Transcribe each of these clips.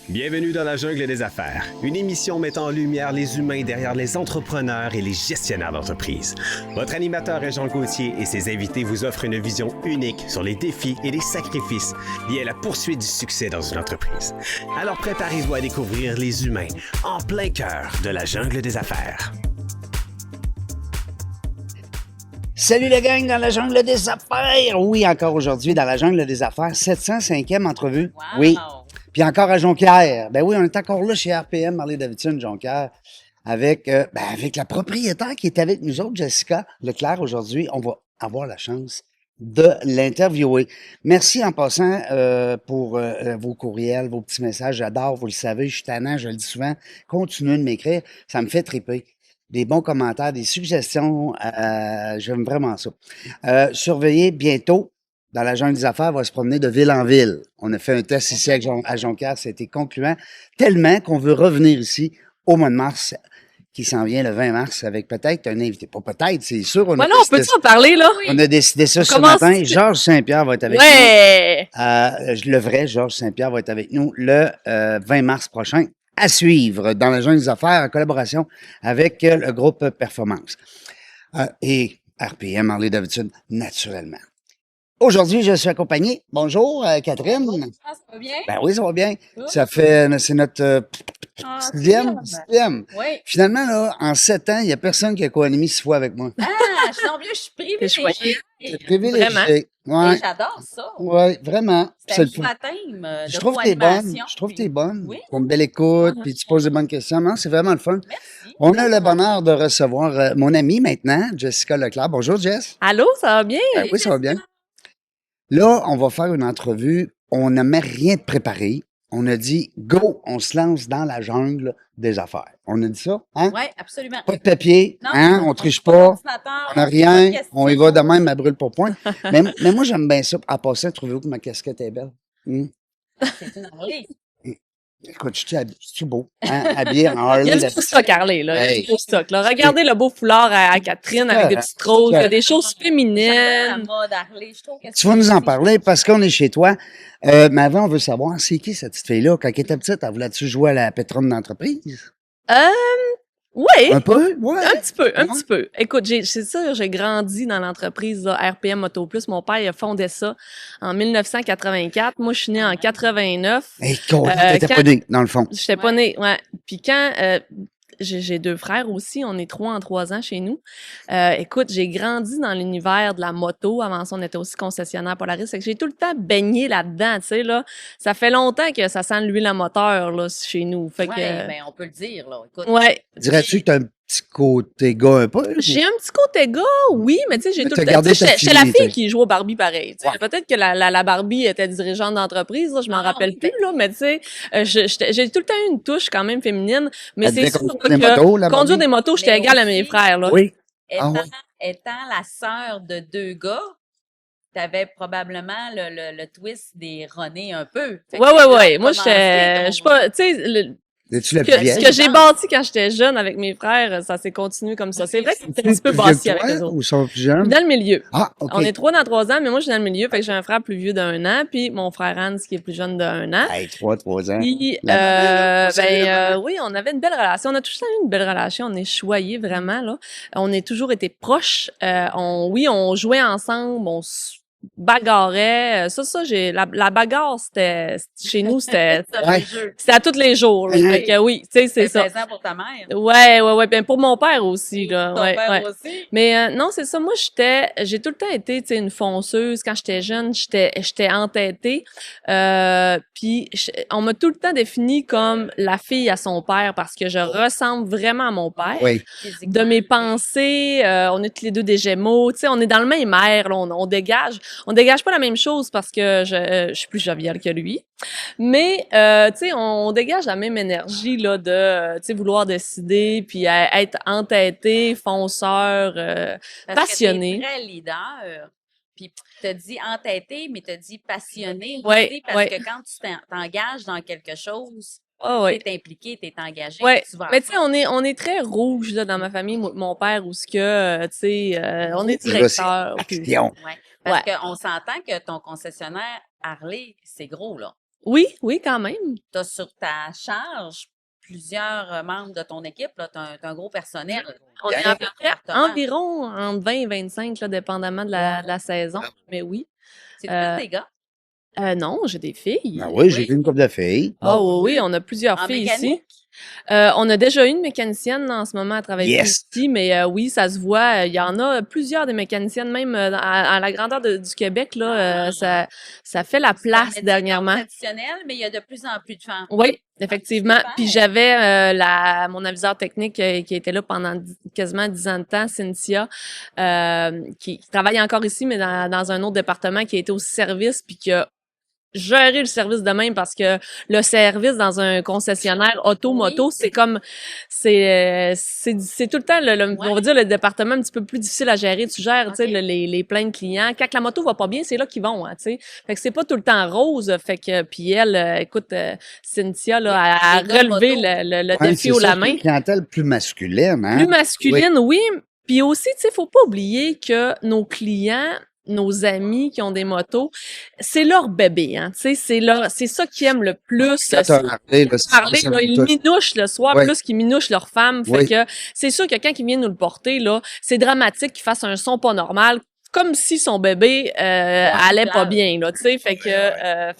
Bienvenue dans la jungle des affaires, une émission mettant en lumière les humains derrière les entrepreneurs et les gestionnaires d'entreprise. Votre animateur est Jean Gauthier et ses invités vous offrent une vision unique sur les défis et les sacrifices liés à la poursuite du succès dans une entreprise. Alors préparez-vous à découvrir les humains en plein cœur de la jungle des affaires. Salut le gang dans la jungle des affaires! Oui, encore aujourd'hui dans la jungle des affaires, 705e entrevue. Wow. Oui. Puis encore à Jonquière. Ben oui, on est encore là chez RPM, Harley-Davidson, Jonquière, avec la propriétaire qui est avec nous autres, Jessica Leclerc, aujourd'hui. On va avoir la chance de l'interviewer. Merci en passant pour vos courriels, vos petits messages. J'adore, vous le savez, je suis tannant, je le dis souvent. Continuez de m'écrire, ça me fait triper. Des bons commentaires, des suggestions, j'aime vraiment ça. Surveillez bientôt. Dans la jungle des affaires, va se promener de ville en ville. On a fait un test ici à Jonquière, ça a été concluant, tellement qu'on veut revenir ici au mois de mars, qui s'en vient le 20 mars, avec peut-être un invité. Pas peut-être, c'est sûr. On peut-tu en parler, là? On a décidé ça ce matin. Georges Saint-Pierre va être avec nous. Le vrai Georges Saint-Pierre va être avec nous le 20 mars prochain. À suivre dans la jungle des affaires en collaboration avec le groupe Performance. Et RPM, Harley-Davidson, naturellement. Aujourd'hui, je suis accompagné. Bonjour, Catherine. Ça va bien? Ben oui, ça va bien. Ça fait, c'est notre sixième. Oui. Finalement, là, en 7 ans, il n'y a personne qui a co-animé 6 fois avec moi. Ah, je suis privilégiée. C'est privilégié. Vraiment? Ouais. Et j'adore ça. Oui, vraiment. C'est le baptême de Je trouve que t'es bonne. Je trouve que t'es bonne. Oui. Pour une belle écoute, puis tu poses des bonnes questions. Non, c'est vraiment le fun. Merci. On a le bonheur de recevoir mon amie maintenant, Jessica Leclerc. Bonjour, Jess. Allô, ça va bien? Ben oui, ça va bien. Là, on va faire une entrevue. On n'a même rien de préparé. On a dit, go, on se lance dans la jungle des affaires. On a dit ça, hein? Oui, absolument. Pas de papier, Non, hein? On triche pas. On n'a rien. On y va de même à brûle pour point. mais moi, j'aime bien ça. En passant, trouvez-vous que ma casquette est belle? C'est une Harley. Écoute, je suis beau, hein? Habillé en Harley. Il y a du stock, Harley, là. Hey. Il y a du stock, là. Regardez le beau foulard à Catherine avec des petites roses. Il y a des choses La féminines. mode Harley, je trouve que Tu vas nous en parler parce qu'on est chez toi. Mais avant, on veut savoir, c'est qui cette petite fille-là? Quand elle était petite, elle voulait-tu jouer à la patronne d'entreprise? Oui. Un peu? Ouais. Un petit peu. Écoute, c'est sûr, j'ai grandi dans l'entreprise là, RPM Auto Plus. Mon père il a fondé ça en 1984. Moi, je suis née en 89. Hey, t'étais pas née, dans le fond. J'étais pas née, ouais. Puis quand j'ai 2 frères aussi, on est 3 en 3 ans chez nous. Écoute, j'ai grandi dans l'univers de la moto. Avant ça, on était aussi concessionnaire Polaris. Fait que j'ai tout le temps baigné là-dedans, tu sais, là. Ça fait longtemps que ça sent l'huile à moteur, là, chez nous. Fait que, ben, on peut le dire, là. Écoute. ouais. Dirais-tu que t'as un petit côté gars un peu? J'ai un petit côté gars, oui, mais tu sais, j'ai tout le temps. Gardé ta J'étais la féminité. fille qui jouait au Barbie pareil. Tu sais. Ouais. Peut-être que la Barbie était dirigeante d'entreprise, là, je m'en rappelle plus, là, mais tu sais, j'ai tout le temps eu une touche quand même féminine. Mais Elle c'est devait sûr conduire des que motos, la conduire Barbie? des motos, j'étais Mais égale à aussi- mes frères, là. Oui. Étant, ouais. étant la sœur de 2 gars, t'avais probablement le twist des René un peu. Fait que Ouais. t'as Moi, commencé je suis pas, tu sais, Es-tu la ce plus vieille? que j'ai bâti quand j'étais jeune avec mes frères, ça s'est continué comme ça. C'est vrai que c'était un petit peu Plus vieux bâti que avec toi, les autres. ou sont plus jeunes? Dans le milieu. Ah, OK. On est 3 dans 3 ans, mais moi, je suis dans le milieu. Fait que j'ai un frère plus vieux d'1 an, puis mon frère Hans, qui est plus jeune d'1 an. Hey, 3 ans. Puis, La maman, oui, on avait une belle relation. On a toujours eu une belle relation. On est choyés, vraiment, là. On a toujours été proches. On jouait ensemble, on se bagarrait. La bagarre, c'était, chez nous, c'était Ouais. à tous les jours, là. Fait que oui, tu sais, c'est ça. présent pour ta mère. Ouais. Ben, pour mon père aussi, là. Ton Ouais. père aussi. Mais non, c'est ça. Moi, j'ai tout le temps été, tu sais, une fonceuse. Quand j'étais jeune, j'étais entêtée. Puis on m'a tout le temps définie comme la fille à son père parce que je ressemble vraiment à mon père. Oui. De mes pensées, on est tous les deux des Gémeaux. Tu sais, on est dans le même air. Là, on dégage. On dégage pas la même chose parce que je suis plus joviale que lui. Mais tu sais, on dégage la même énergie là de tu sais vouloir décider puis être entêté, fonceur, Parce passionné. que t'es très leader. Puis t'as dit entêté, mais t'as dit passionné Ouais, aussi, parce ouais. que quand tu t'engages dans quelque chose, Ah ouais. t'es impliqué, t'es engagé, Ouais, tu vas mais tu sais, on est très rouge là dans ma famille, mon père ou ce que, tu sais, on est directeur. puis- Action. Ouais. Parce qu'on s'entend que ton concessionnaire Harley, c'est gros, là. Oui, oui, quand même. Tu as sur ta charge plusieurs membres de ton équipe. Tu as, un gros personnel. On est Bien. à peu près environ entre 20 et 25, là, dépendamment de la saison. Mais oui. C'est Euh, plus des gars. non, j'ai des filles. Ben oui, j'ai Oui. vu une couple de filles. Ah oui, oui, on a plusieurs En filles mécanique? ici. On a déjà une mécanicienne en ce moment à travailler Yes! ici, mais oui, ça se voit. Il y en a plusieurs des mécaniciennes, même à la grandeur du Québec, là, ça fait la C'est un place métier dernièrement. traditionnel, mais il y a de plus en plus de femmes. Oui, effectivement. super. Puis j'avais mon aviseur technique qui était là pendant quasiment 10 ans de temps, Cynthia, qui travaille encore ici, mais dans un autre département, qui a été au service, puis qui a gérer le service de même parce que le service dans un concessionnaire auto-moto, Oui. c'est comme c'est tout le temps on va dire le département un petit peu plus difficile à gérer. Tu gères, tu sais, Ok. les pleins de clients. Quand la moto va pas bien, c'est là qu'ils vont, hein, tu sais. Fait que c'est pas tout le temps rose. Fait que puis elle, écoute, Cynthia là, a Les gars de relevé moto. le Ouais, défi c'est haut ça, la c'est main. une clientèle plus masculine, hein? Plus masculine, oui. Puis aussi, tu sais, faut pas oublier que nos clients, nos amis qui ont des motos, c'est leur bébé, hein. Tu sais, c'est ça qu'ils aiment le plus. Quand t'as Harley, là, c'est Parler, ça, là, ils tout. minouchent le soir Ouais. plus qu'ils minouchent leur femme. Fait Oui. que c'est sûr que quand ils viennent nous le porter, là, c'est dramatique qu'ils fassent un son pas normal. Comme si son bébé allait pas grave. bien, là, tu sais, fait que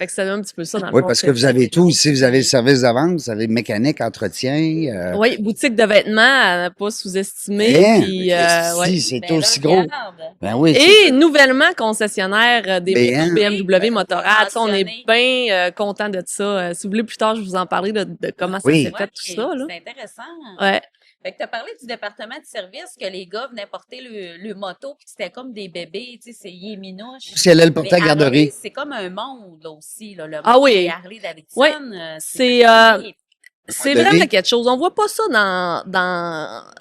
c'est un petit peu ça dans le Oui, fond. parce que vous avez tout ici, vous avez le service de vente, vous avez mécanique, entretien. Oui, boutique de vêtements, à ne pas sous-estimer. Hein? Puis, Christy, ouais. c'est Ben là, aussi gros. regarde. Ben oui, Et nouvellement concessionnaire des BM. BMW Motorrad. Ça, on est Mentionné. bien content de ça. Si vous voulez plus tard, je vous en parler de comment ça Oui. s'est fait, tout ça. Là. C'est intéressant. Ouais. Fait que tu as parlé du département de service que les gars venaient porter le moto puis c'était comme des bébés, tu sais, c'est il est minouche. si elle a le Mais porter à garderie. Harley, c'est comme un monde là, aussi, là, le monde Ah oui. des Harley Davidson. Ouais. C'est de vraiment vie. quelque chose. On voit pas ça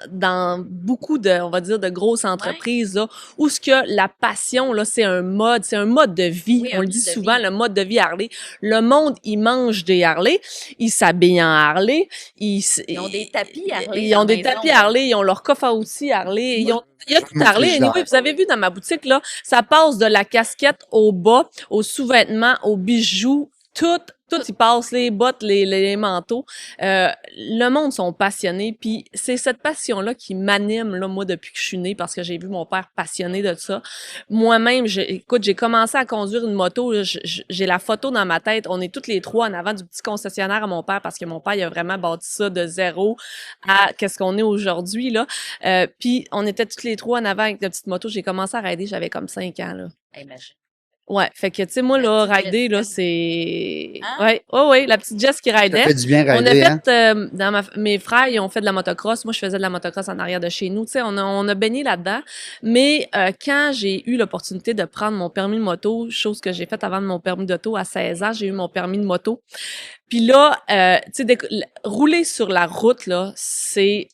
dans beaucoup de, on va dire, de grosses entreprises, là, où ce que la passion, là, c'est un mode de vie. Oui, On un le dit mode de souvent, vie. le mode de vie Harley. Le monde, il mange des Harley, ils s'habillent en Harley, Ils ont des tapis Harley. ils dans ont la des maison, tapis là. Harley, ils ont leur coffre à outils Harley, il y a tout Harley. frigidaire. Anyway, vous avez vu dans ma boutique, là, ça passe de la casquette au bas, aux sous-vêtements, aux bijoux, tout y passe, les bottes, les manteaux. Le monde sont passionnés, puis c'est cette passion-là qui m'anime, là, moi, depuis que je suis née, parce que j'ai vu mon père passionné de ça. Moi-même, écoute, j'ai commencé à conduire une moto, là, j'ai la photo dans ma tête, on est toutes les trois en avant du petit concessionnaire à mon père, parce que mon père, il a vraiment bâti ça de zéro à qu'est-ce qu'on est aujourd'hui, là. Puis on était toutes les trois en avant avec la petite moto, j'ai commencé à rider, j'avais comme 5 ans, là. Imagine. Ouais, fait que, tu sais, moi, là, La petite rider, là, Jess. c'est... Hein? Ouais, oh, ouais, la petite Jess qui Ça ridait. fait du bien On a rider, hein? fait, mes frères, ils ont fait de la motocross. Moi, je faisais de la motocross en arrière de chez nous. Tu sais, on a baigné là-dedans. Mais quand j'ai eu l'opportunité de prendre mon permis de moto, chose que j'ai faite avant de mon permis d'auto à 16 ans, j'ai eu mon permis de moto. Puis là, tu sais, rouler sur la route, là, c'est...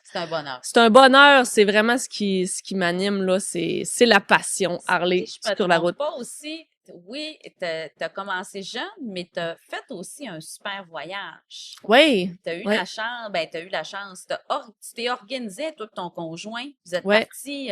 C'est un bonheur. C'est un bonheur, c'est vraiment ce qui m'anime, là. C'est la passion, Harley, Si je me sur la trompe route. pas aussi, oui, t'as commencé jeune, mais t'as fait aussi un super voyage. Oui. T'as eu Ouais. la chance, t'as eu la chance. Tu t'es organisé, toi, et ton conjoint. Vous êtes Ouais. partis.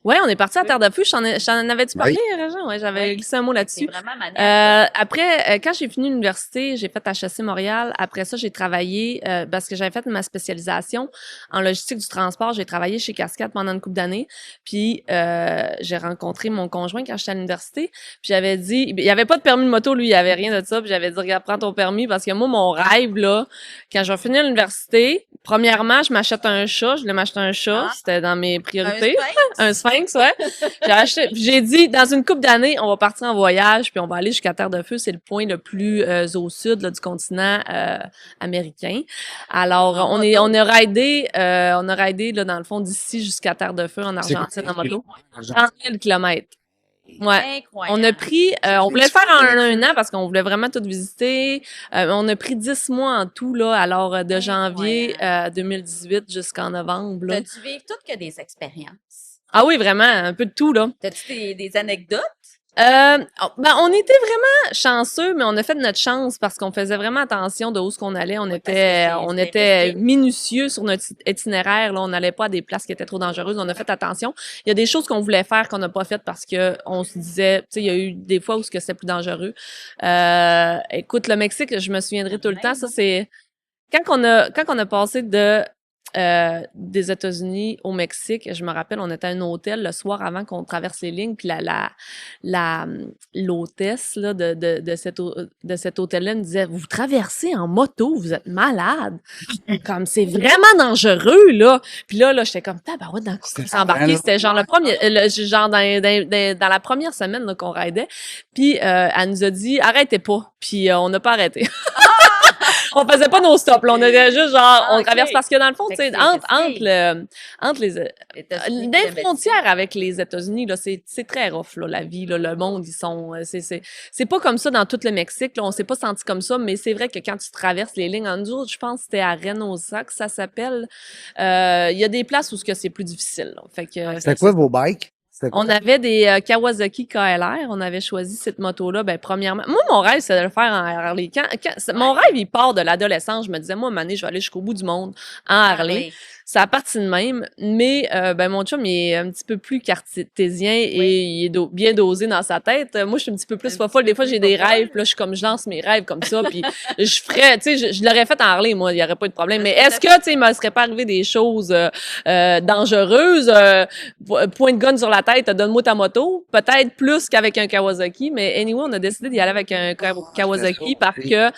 Ouais, on est parti à Terre de Feu. J'en avais-tu parlé, Oui. Régent? Ouais, j'avais Oui. glissé un mot C'est là-dessus. vraiment maniaque. Après, quand j'ai fini l'université, j'ai fait HEC Montréal. Après ça, j'ai travaillé, parce que j'avais fait ma spécialisation en logistique du transport. J'ai travaillé chez Cascade pendant une couple d'années. Puis, j'ai rencontré mon conjoint quand j'étais à l'université. Puis, j'avais dit, il y avait pas de permis de moto, lui, il y avait rien de ça. Puis, j'avais dit, regarde, prends ton permis parce que moi, mon rêve, là, quand je vais finir l'université, premièrement, je m'achète un chat. Je voulais m'acheter un chat. Ah. C'était dans mes priorités. Un Un sphinx, ouais. J'ai dit, dans une couple d'années, on va partir en voyage, puis on va aller jusqu'à Terre de Feu. C'est le point le plus au sud là, du continent américain. Alors, En on a raidé là, dans le fond, d'ici jusqu'à Terre de Feu en C'est Argentine quoi? en moto. 30 000 kilomètres. Ouais. Incroyable. On a pris, on voulait le faire en un an parce qu'on voulait vraiment tout visiter. On a pris 10 mois en tout, là, alors de janvier 2018 jusqu'en novembre. Là. T'as dû vivre toutes que des expériences. Ah oui, vraiment, un peu de tout, là. T'as-tu des anecdotes? On était vraiment chanceux, mais on a fait notre chance parce qu'on faisait vraiment attention de où ce qu'on allait. On Ouais, parce était, que on c'est était risqué. minutieux sur notre itinéraire. Là, on n'allait pas à des places qui étaient trop dangereuses. On a fait attention. Il y a des choses qu'on voulait faire qu'on n'a pas faites parce que on se disait, tu sais, il y a eu des fois où ce que c'était plus dangereux. Écoute, le Mexique, je me souviendrai tout le temps. Ça, c'est quand on a passé des États-Unis au Mexique, je me rappelle, on était à un hôtel le soir avant qu'on traverse les lignes, puis l'hôtesse là, de cet hôtel-là me disait, vous traversez en moto, vous êtes malade. Comme c'est vraiment dangereux, là. Puis là, j'étais comme, tabarouette, dans quoi on s'est embarqué. C'était genre genre dans la première semaine là, qu'on raidait. Puis elle nous a dit, arrêtez pas. Puis on n'a pas arrêté. On faisait pas nos stops, là. On était juste genre, on traverse parce que dans le fond, tu sais, entre les frontières avec les États-Unis, là, c'est très rough, là, la vie, là, le monde, ils sont, c'est pas comme ça dans tout le Mexique, là. On s'est pas senti comme ça, mais c'est vrai que quand tu traverses les lignes en dessous, je pense que c'était à Reynosa que ça s'appelle. Il y a des places où c'est plus difficile, là. Fait que, C'était quoi vos bikes? on avait des Kawasaki KLR. On avait choisi cette moto-là. Ben, premièrement, moi, mon rêve, c'est de le faire en Harley. Mon rêve, il part de l'adolescence. Je me disais, moi, une année, je vais aller jusqu'au bout du monde en Harley. Ça a parti de même, mais ben mon chum il est un petit peu plus cartésien et il est bien dosé dans sa tête. Moi, je suis un petit peu plus folle. Des fois, j'ai des rêves, puis là, je lance mes rêves comme ça, puis je ferais, tu sais, je l'aurais fait en Harley, moi, il y aurait pas eu de problème. Mais est-ce que, tu sais, il me serait pas arrivé des choses dangereuses, point de gun sur la tête, donne-moi ta moto, peut-être plus qu'avec un Kawasaki, mais anyway, on a décidé d'y aller avec un Kawasaki parce que,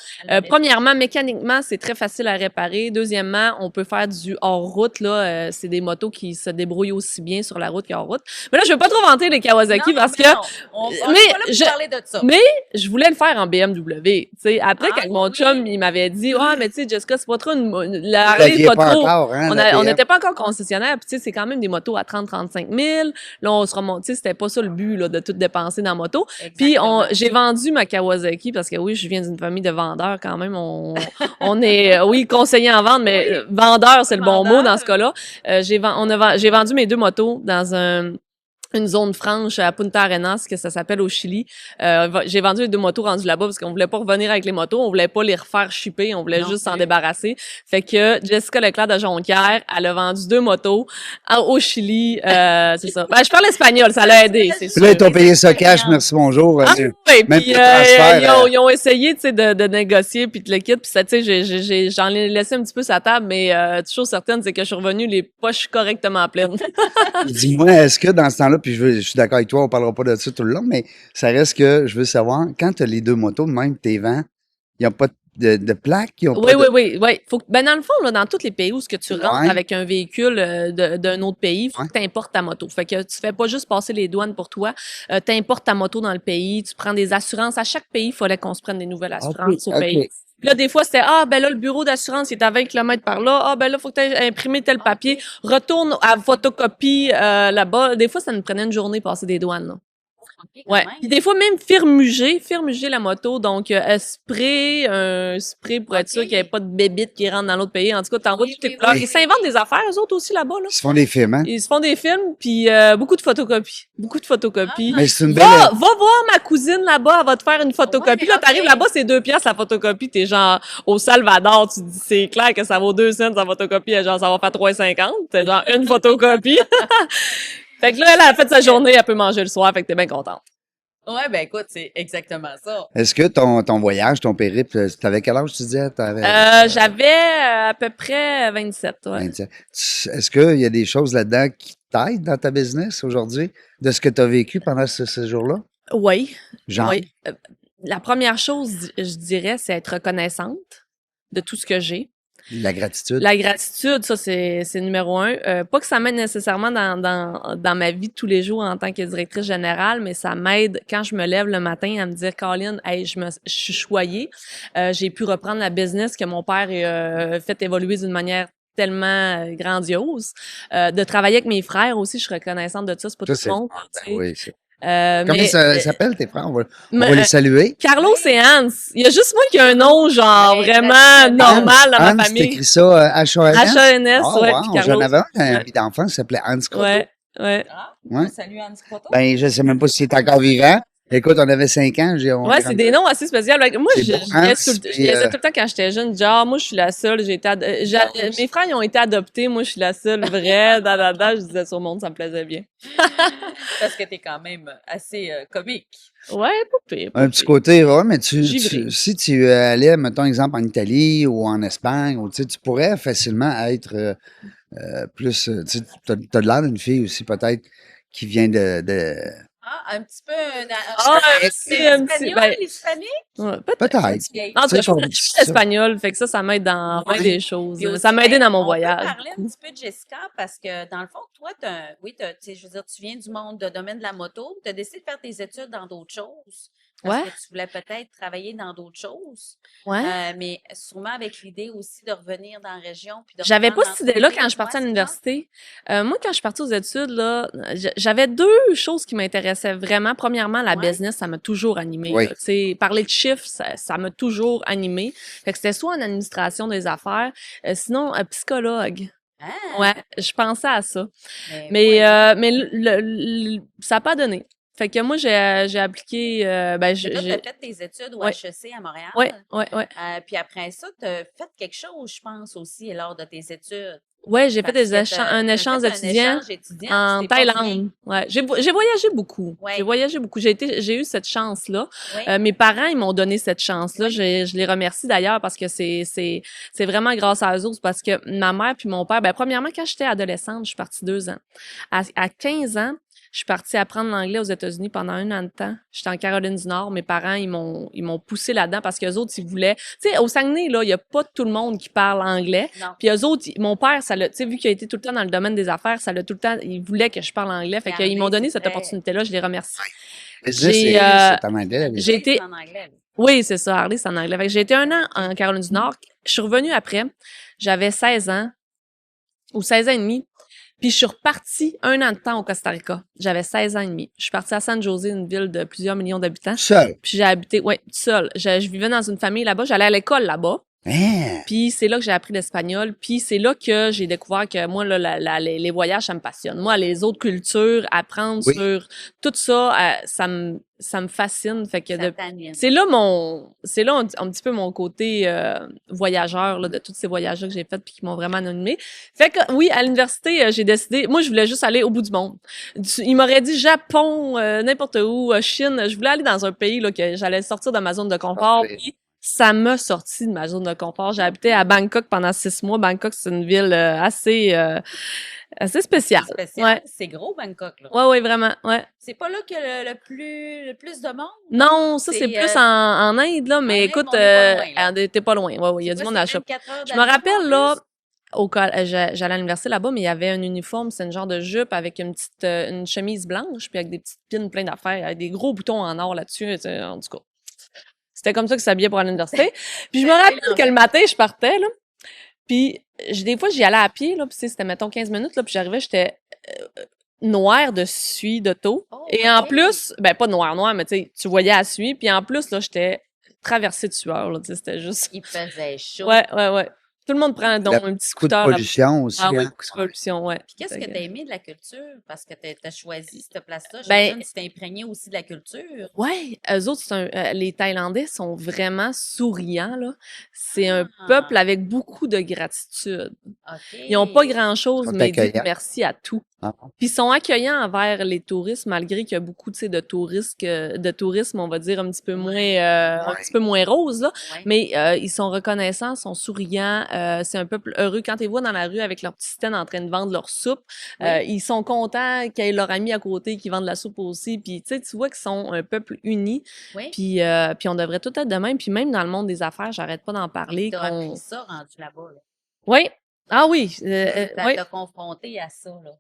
premièrement, mécaniquement, c'est très facile à réparer. Deuxièmement, on peut faire du hors-route, là, c'est des motos qui se débrouillent aussi bien sur la route qu'en route. Mais là, je veux pas trop vanter les Kawasaki parce que... On est pas là pour parler de ça. Mais je voulais le faire en BMW, tu sais. Après, quand mon chum, il m'avait dit, mais tu sais, Jessica, c'est pas trop la Harley, pas trop. Encore, hein, On n'était pas encore concessionnaire, puis tu sais, c'est quand même des motos à 30-35 000. Là, on se remonte, tu sais, c'était pas ça le but, là, de tout dépenser dans la moto. Puis j'ai vendu ma Kawasaki parce que oui, je viens d'une famille de vendeurs quand même. On est, oui, conseiller en vente, mais vendeur, c'est le bon mot dans ce cas-là. J'ai vendu mes 2 motos dans une zone franche à Punta Arenas, que ça s'appelle au Chili. J'ai vendu les 2 motos rendues là-bas parce qu'on voulait pas revenir avec les motos, on voulait pas les refaire shipper, on voulait juste s'en débarrasser. Fait que Jessica Leclerc de Jonquière, elle a vendu 2 motos au Chili, c'est ça. Ben, je parle espagnol, ça l'a aidé, c'est sûr. Puis là, ils t'ont payé ça cash, merci, bonjour. Oui, Même puis pas de transfert, ils ont essayé, tu sais, de négocier puis de le quitter, puis ça, tu sais, j'en ai laissé un petit peu sa table, mais toujours certaine, c'est que je suis revenue les poches correctement pleines. Dis-moi, est-ce que dans ce temps-là, puis je suis d'accord avec toi, on parlera pas de ça tout le long, mais ça reste que je veux savoir, quand tu as les 2 motos, même tes vents, il n'y a pas de plaques? Oui. Faut dans le fond, là, dans tous les pays où ce que tu rentres Ouais. avec un véhicule d'un autre pays, faut que tu importes ta moto. Fait que tu fais pas juste passer les douanes pour toi, tu importes ta moto dans le pays, tu prends des assurances. À chaque pays, il fallait qu'on se prenne des nouvelles assurances au pays. Puis là, des fois, c'était, ben là, le bureau d'assurance, il est à 20 km par là. Ben là, faut que tu aies imprimé tel papier. Retourne à photocopie, là-bas. Des fois, ça nous prenait une journée passer des douanes, là. Ouais. Puis des fois, même firmuger la moto. Donc, un spray pour être sûr qu'il n'y ait pas de bébites qui rentrent dans l'autre pays. En tout cas, t'envoies toutes tes couleurs. Ils s'inventent des affaires, eux autres aussi, là-bas, là. Ils se font des films, hein? Ils se font des films, puis beaucoup de photocopies. Mais c'est une belle... Va voir ma cousine là-bas, elle va te faire une photocopie. Là, t'arrives là-bas, c'est 2 piastres la photocopie. T'es genre au Salvador, tu te dis, c'est clair que ça vaut 2 cents sa photocopie. Genre, ça va faire 3,50. C'est genre une photocopie. Fait que là, elle a fait sa journée, elle peut manger le soir, fait que t'es bien contente. Ouais, ben écoute, c'est exactement ça. Est-ce que ton voyage, ton périple, t'avais quel âge, tu disais? J'avais à peu près 27, ouais. 27. Est-ce qu'il y a des choses là-dedans qui t'aident dans ta business aujourd'hui, de ce que tu as vécu pendant ce séjour-là? Oui. Genre? Oui. La première chose, je dirais, c'est être reconnaissante de tout ce que j'ai. La gratitude. La gratitude, ça, c'est numéro 1. Pas que ça m'aide nécessairement dans ma vie de tous les jours en tant que directrice générale, mais ça m'aide quand je me lève le matin à me dire, Colin, hey, je suis choyée. J'ai pu reprendre la business que mon père a fait évoluer d'une manière tellement grandiose. De travailler avec mes frères aussi, je suis reconnaissante de ça. C'est pas tout le monde. Oui, c'est... Comment ils s'appellent tes frères? On va les saluer. Carlos et Hans. Il y a juste moi qui ai un nom, genre, vraiment normal dans ma famille. Hans, t'écris ça H-A-N-S? H-A-N-S, ouais. Wow, j'en avais un ami d'enfance qui s'appelait Hans Croteau. Ah, salut Hans Croteau. Ben, je sais même pas s'il est encore vivant. Écoute, on avait 5 ans, j'ai on Ouais, est c'est rendu- des noms assez spéciaux. Moi, C'est je France, je niaisais tout le temps quand j'étais jeune. Genre, moi, je suis la seule. Mes frères, ils ont été adoptés. Moi, je suis la seule vraie. Je disais sur le monde, ça me plaisait bien. Parce que t'es quand même assez comique. Ouais, pas pire, pas un petit pire. côté, ouais, mais Givré. si tu allais, mettons exemple, en Italie ou en Espagne, ou, tu sais, tu pourrais facilement être plus, tu sais, t'as de l'air d'une fille aussi, peut-être, qui vient Ah, un petit peu Ah, c'est un petit, espagnol, ben, hispanique? ouais, peut-être. peut-être. Ok. En tout cas, Tu sais, je suis espagnole, fait que ça m'aide dans bien des choses. Puis aussi, Ça m'a aidé dans mon on peut voyage. parler un beaucoup. petit peu de Jessica parce que dans le fond, toi, oui, tu sais, je veux dire, tu viens du monde, de domaine de la moto, tu as décidé de faire tes études dans d'autres choses parce Ouais, que tu voulais peut-être travailler dans d'autres choses, ouais. mais sûrement avec l'idée aussi de revenir dans la région puis de J'avais pas reprendre cette idée-là quand je l'entreprise. suis partie Ouais, à c'est ça? l'université. Moi, quand je suis partie aux études, là, j'avais deux choses qui m'intéressaient vraiment. Premièrement, la Ouais. business, ça m'a toujours animée. Oui. Tu sais, parler de chiffres, ça m'a toujours animée. Fait que c'était soit en administration des affaires, sinon psychologue. Ah, Ouais, je pensais à ça. mais Mais, voyons. ça n'a pas donné. Fait que moi, j'ai appliqué, ben, Mais toi, tu as fait tes études au ouais, HEC à Montréal. ouais. Puis après ça, tu as fait quelque chose, je pense, aussi lors de tes études. Ouais, j'ai fait Parce que un t'as échange fait un étudiant échange étudiant, en puis tu t'es pas Thaïlande. Ouais, j'ai voyagé beaucoup. J'ai Oui, voyagé beaucoup. J'ai eu cette chance-là. oui, Mes parents, ils m'ont donné cette chance-là. oui. Je les remercie d'ailleurs parce que c'est vraiment grâce à eux autres parce que ma mère puis mon père, ben, premièrement, quand j'étais adolescente, je suis partie 2 ans. À 15 ans, je suis partie apprendre l'anglais aux États-Unis pendant 1 an de temps. J'étais en Caroline du Nord. Mes parents, ils m'ont poussé là-dedans parce qu'eux autres, ils voulaient. Tu sais, au Saguenay, là, il y a pas tout le monde qui parle anglais. Non, Puis eux autres, mon père, ça l'a, tu sais, vu qu'il a été tout le temps dans le domaine des affaires, ça l'a tout le temps, il voulait que je parle anglais. Fait qu'ils m'ont l'anglais, donné c'est cette très... opportunité-là, je les remercie. Business, J'ai, c'est en anglais, la Harley, j'ai business. été, c'est en anglais. oui, c'est ça, Harley, c'est en anglais. Fait que j'ai été 1 an en Caroline du Nord. Je suis revenue après. J'avais 16 ans ou 16 ans et demi. Puis je suis repartie 1 an de temps au Costa Rica. J'avais 16 ans et demi. Je suis partie à San José, une ville de plusieurs millions d'habitants. Seul. Puis j'ai habité, ouais, seule. Je vivais dans une famille là-bas. J'allais à l'école là-bas. Hein? Puis c'est là que j'ai appris l'espagnol. Puis c'est là que j'ai découvert que moi, là, les voyages, ça me passionne. Moi, les autres cultures, apprendre Oui. sur tout ça, ça me fascine. Fait que Ça t'anime. c'est là un petit peu mon côté voyageur là, de tous ces voyages-là que j'ai faits puis qui m'ont vraiment animé. Fait que oui, à l'université, j'ai décidé. Moi, je voulais juste aller au bout du monde. Il m'aurait dit Japon, n'importe où, Chine. Je voulais aller dans un pays là que j'allais sortir de ma zone de confort. Parfait. Puis ça m'a sorti de ma zone de confort. J'ai habité à Bangkok pendant 6 mois. Bangkok, c'est une ville assez spéciale. C'est spécial. Ouais. C'est gros, Bangkok, là. Ouais, vraiment. Ouais. C'est pas là que le plus de monde? Non, ça, c'est C'est, plus en Inde, là, mais Inde, écoute, mais on est pas loin, là. t'es pas loin. Ouais, il y a C'est du quoi, monde à la c'est shop. 24 heures Je me d'avion, rappelle, en là, plus? j'allais à l'université là-bas, mais il y avait un uniforme, c'est une genre de jupe avec une chemise blanche, puis avec des petites pins plein d'affaires, avec des gros boutons en or là-dessus, tu sais, en tout cas. C'était comme ça que ça s'habillait pour aller à l'université. Puis je me rappelle que le matin, je partais, là, puis des fois, j'y allais à pied, là, puis tu sais, c'était, mettons, 15 minutes, là, puis j'arrivais, j'étais noire de suie d'auto. Oh, Et en ok. plus, ben pas noire, mais tu sais, tu voyais à suie, puis en plus, là, j'étais traversée de sueur, là, tu sais, c'était juste... Il faisait chaud. Ouais. Tout le monde prend donc un petit Coup de scooter là. pollution aussi, Ah oui, hein? coup de pollution, ouais. Puis qu'est-ce Fait que que- tu as aimé de la culture? Parce que tu as choisi cette place-là. Ben- J'imagine que tu t'es imprégné aussi de la culture. Ouais, eux autres, les Thaïlandais sont vraiment souriants, là. C'est un Ah. peuple avec beaucoup de gratitude. OK. Ils ont pas grand-chose, Ils sont mais ils disent accueillants. merci à tout. Ah. Puis ils sont accueillants envers les touristes, malgré qu'il y a beaucoup, tu sais, de tourisme, on va dire, un petit peu moins rose, là. Ouais. Mais ils sont reconnaissants, sont souriants. C'est un peuple heureux. Quand ils les voient dans la rue avec leur petit stand en train de vendre leur soupe, Oui. ils sont contents qu'il y ait leur ami à côté qui vendent la soupe aussi. Puis tu sais, tu vois qu'ils sont un peuple uni. Oui. Puis on devrait tout être de même. Puis même dans le monde des affaires, j'arrête pas d'en parler. Tu as appris ça rendu là-bas. Là. Oui. Ah oui. Ça oui. t'a confronté à ça. Là.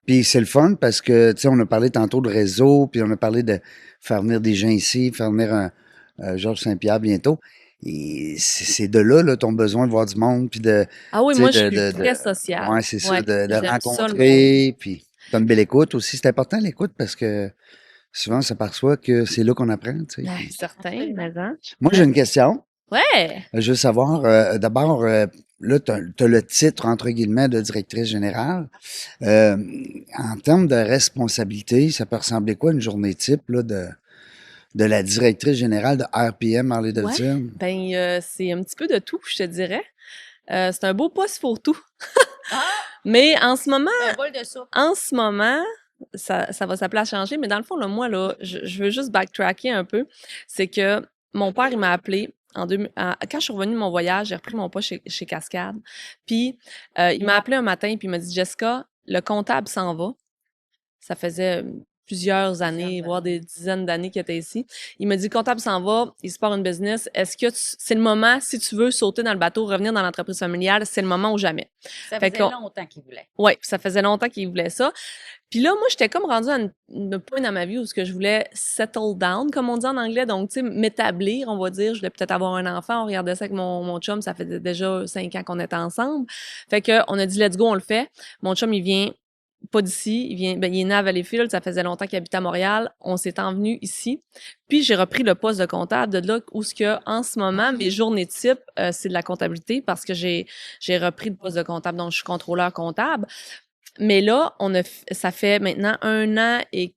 Puis c'est le fun parce que, tu sais, on a parlé tantôt de réseau, puis on a parlé de faire venir des gens ici, faire venir un Georges Saint-Pierre bientôt. Et c'est de là, ton besoin de voir du monde, puis de... Ah oui, tu sais, moi, je de- suis très sociale. Ouais, c'est ça, Ouais, de j'aime ça, le rencontrer, puis t'as une belle écoute aussi. C'est important l'écoute parce que souvent, on s'aperçoit que c'est là qu'on apprend, tu sais. Ben, Puis certain, Absolument. mais hein. moi, j'ai une question. Ouais. Je veux savoir, d'abord, là, tu as le titre, entre guillemets, de directrice générale. En termes de responsabilité, ça peut ressembler quoi une journée type là, de la directrice générale de RPM Harley Ouais, Davidson? c'est un petit peu de tout, je te dirais. C'est un beau poste pour tout. Ah! Mais en ce Un bol de soupe. moment, ça va s'appeler à changer, mais dans le fond, là, moi, là, je veux juste backtracker un peu. C'est que mon père, il m'a appelé quand je suis revenue de mon voyage, j'ai repris mon poste chez Cascade. Puis, il m'a appelé un matin, puis il m'a dit, Jessica, le comptable s'en va. Ça faisait plusieurs années, voire des dizaines d'années qu'il était ici. Il m'a dit, le comptable s'en va, il se part une business. Est-ce que c'est le moment, si tu veux sauter dans le bateau, revenir dans l'entreprise familiale, c'est le moment ou jamais? Ça Fait faisait qu'on- longtemps qu'il voulait. Ouais, ça faisait longtemps qu'il voulait ça. Puis là, moi, j'étais comme rendue à une point dans ma vie où ce que je voulais settle down, comme on dit en anglais, donc, tu sais, m'établir, on va dire. Je voulais peut-être avoir un enfant. On regardait ça avec mon chum. Ça faisait déjà 5 ans qu'on était ensemble. Fait que on a dit, let's go, on le fait. Mon chum, il vient pas d'ici. Il est né à Valleyfield. Ça faisait longtemps qu'il habitait à Montréal. On s'est envenu ici. Puis, j'ai repris le poste de comptable de là où ce que, en ce moment, mes journées type, c'est de la comptabilité parce que j'ai repris le poste de comptable. Donc, je suis contrôleur comptable. Mais là, ça fait maintenant 1 an et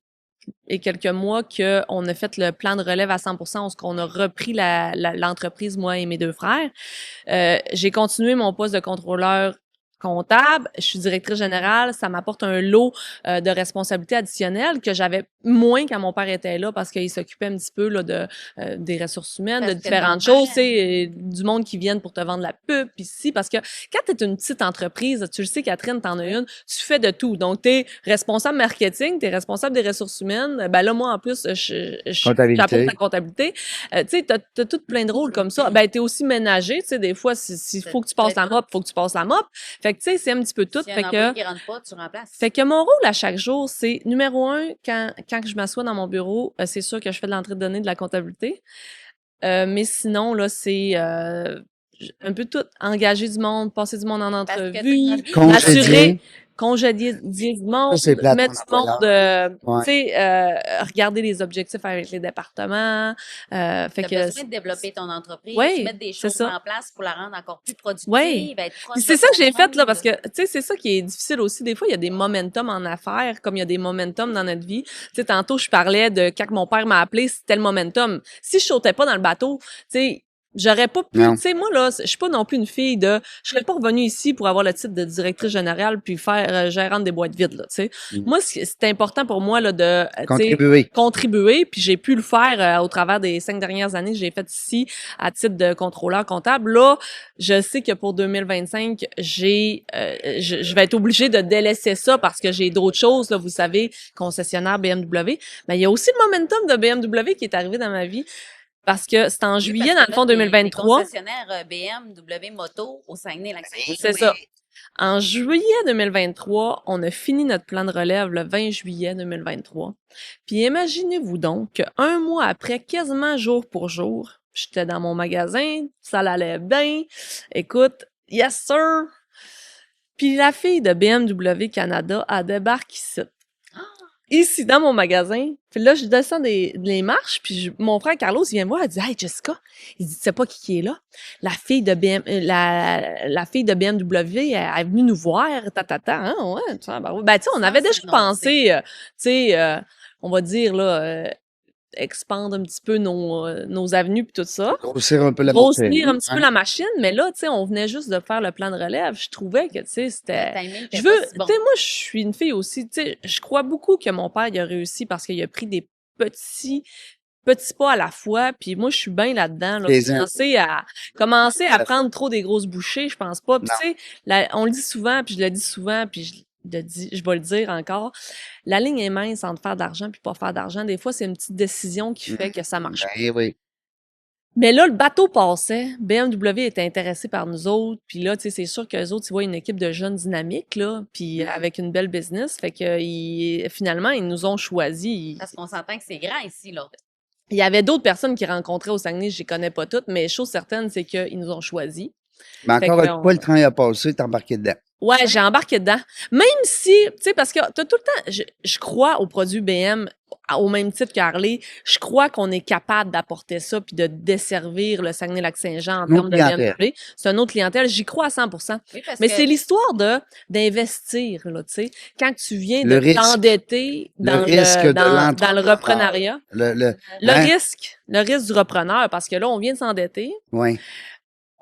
quelques mois qu'on a fait le plan de relève à 100%, qu'on a repris l'entreprise, moi et mes 2 frères. J'ai continué mon poste de contrôleur comptable, je suis directrice générale, ça m'apporte un lot de responsabilités additionnelles que j'avais moins quand mon père était là parce qu'il s'occupait un petit peu là, des ressources humaines, Parce de que différentes ton père- choses, tu sais, du monde qui viennent pour te vendre la pub, puis si, parce que quand tu es une petite entreprise, tu le sais, Catherine, t'en as une, tu fais de tout. Donc, tu es responsable marketing, tu es responsable des ressources humaines. Ben là, moi, en plus, je Comptabilité. chapeau de la comptabilité. Tu sais, t'as tout plein de rôles comme ça. Ben, t'es aussi ménager, tu sais, des fois, s'il faut que tu passes la mop, faut que tu passes la mop. Fait que, tu sais, c'est un petit peu tout. S'il y a Fait un que, employé qui rentre pas, tu remplaces. fait que mon rôle à chaque jour, c'est numéro 1, quand je m'assois dans mon bureau, c'est sûr que je fais de l'entrée de données de la comptabilité. Mais sinon, là, c'est un peu tout. Engager du monde, passer du monde en Parce que entrevue, t'es m'assurer, Congédier. congédier du monde, Ça, c'est plate, mettre ton du monde, Ouais. tu sais, regarder les objectifs avec les départements. Fait T'as que besoin de développer ton entreprise, Oui, mettre des c'est choses ça. en place pour la rendre encore plus productive, Oui. être proche Puis de c'est ça que ton j'ai fait, là, monde. parce que, tu sais, c'est ça qui est difficile aussi. Des fois, il y a des momentum en affaires, comme il y a des momentum dans notre vie. Tu sais, tantôt, je parlais de quand mon père m'a appelé, c'était le momentum. Si je sautais pas dans le bateau, tu sais, j'aurais pas pu, Non. tu sais, moi, là, je suis pas non plus une fille je serais pas revenue ici pour avoir le titre de directrice générale puis faire gérante des boîtes vides, là, tu sais. Moi, c'est important pour moi, là, de, tu sais, Contribuer. contribuer, puis j'ai pu le faire au travers des 5 dernières années que j'ai fait ici à titre de contrôleur comptable. Là, je sais que pour 2025, je vais être obligée de délaisser ça parce que j'ai d'autres choses, là, vous savez, concessionnaire BMW. Mais il y a aussi le momentum de BMW qui est arrivé dans ma vie parce que c'est en juillet, dans le fond, 2023. Les concessionnaires BMW Moto au Saguenay-Lac-Saint-Jean. C'est ça. En juillet 2023, on a fini notre plan de relève le 20 juillet 2023. Puis imaginez-vous donc qu'un mois après, quasiment jour pour jour, j'étais dans mon magasin, ça allait bien. Écoute, yes sir! Puis la fille de BMW Canada, elle débarque ici, dans mon magasin. Puis là, je descends les marches, puis mon frère Carlos, il vient me voir, il dit « Hey, Jessica! » Il dit « Tu sais pas qui est là? La fille de la fille de BMW, elle est venue nous voir, hein, ouais. Tu sais, ben, tu sais, on avait déjà pensé, tu sais, on va dire, là, expandre un petit peu nos avenues puis tout ça. Grossir un peu la Grossir bouteille. un petit peu la machine, mais là, tu sais, on venait juste de faire le plan de relève. Je trouvais que, tu sais, c'était... Le timing était Je veux, pas si bon. tu sais, moi, je suis une fille aussi, tu sais, je crois beaucoup que mon père, il a réussi parce qu'il a pris des petits pas à la fois, puis moi, je suis bien là-dedans, là. Commencer à prendre trop des grosses bouchées, je pense pas. Puis, tu sais, on le dit souvent, puis je le dis souvent, puis je vais le dire encore, la ligne est mince entre faire d'argent puis pas faire d'argent. Des fois, c'est une petite décision qui fait que ça marche. Ben oui. Mais là, le bateau passait, BMW était intéressé par nous autres, puis là, tu sais, c'est sûr qu'eux autres, ils voient une équipe de jeunes dynamiques, là, puis avec une belle business, fait que finalement, ils nous ont choisis. Parce qu'on s'entend que c'est grand ici, là. Il y avait d'autres personnes qui rencontraient au Saguenay, je les connais pas toutes, mais chose certaine, c'est qu'ils nous ont choisis. Mais Fait encore que une fois, le train a passé, t'es embarqué dedans. Ouais, j'ai embarqué dedans. Même si, tu sais, parce que t'as tout le temps, je crois aux produits BM au même titre qu'Harley. Je crois qu'on est capable d'apporter ça puis de desservir le Saguenay-Lac-Saint-Jean en Une autre termes de clientèle. BMW. C'est une autre clientèle. J'y crois à 100%. Oui, parce Mais que c'est l'histoire d'investir, là, tu sais. Quand tu viens Le de risque. t'endetter Le risque de dans le l'entrepreneur. reprenariat. Le, Le hein? risque du repreneur, parce que là, on vient de s'endetter, Oui.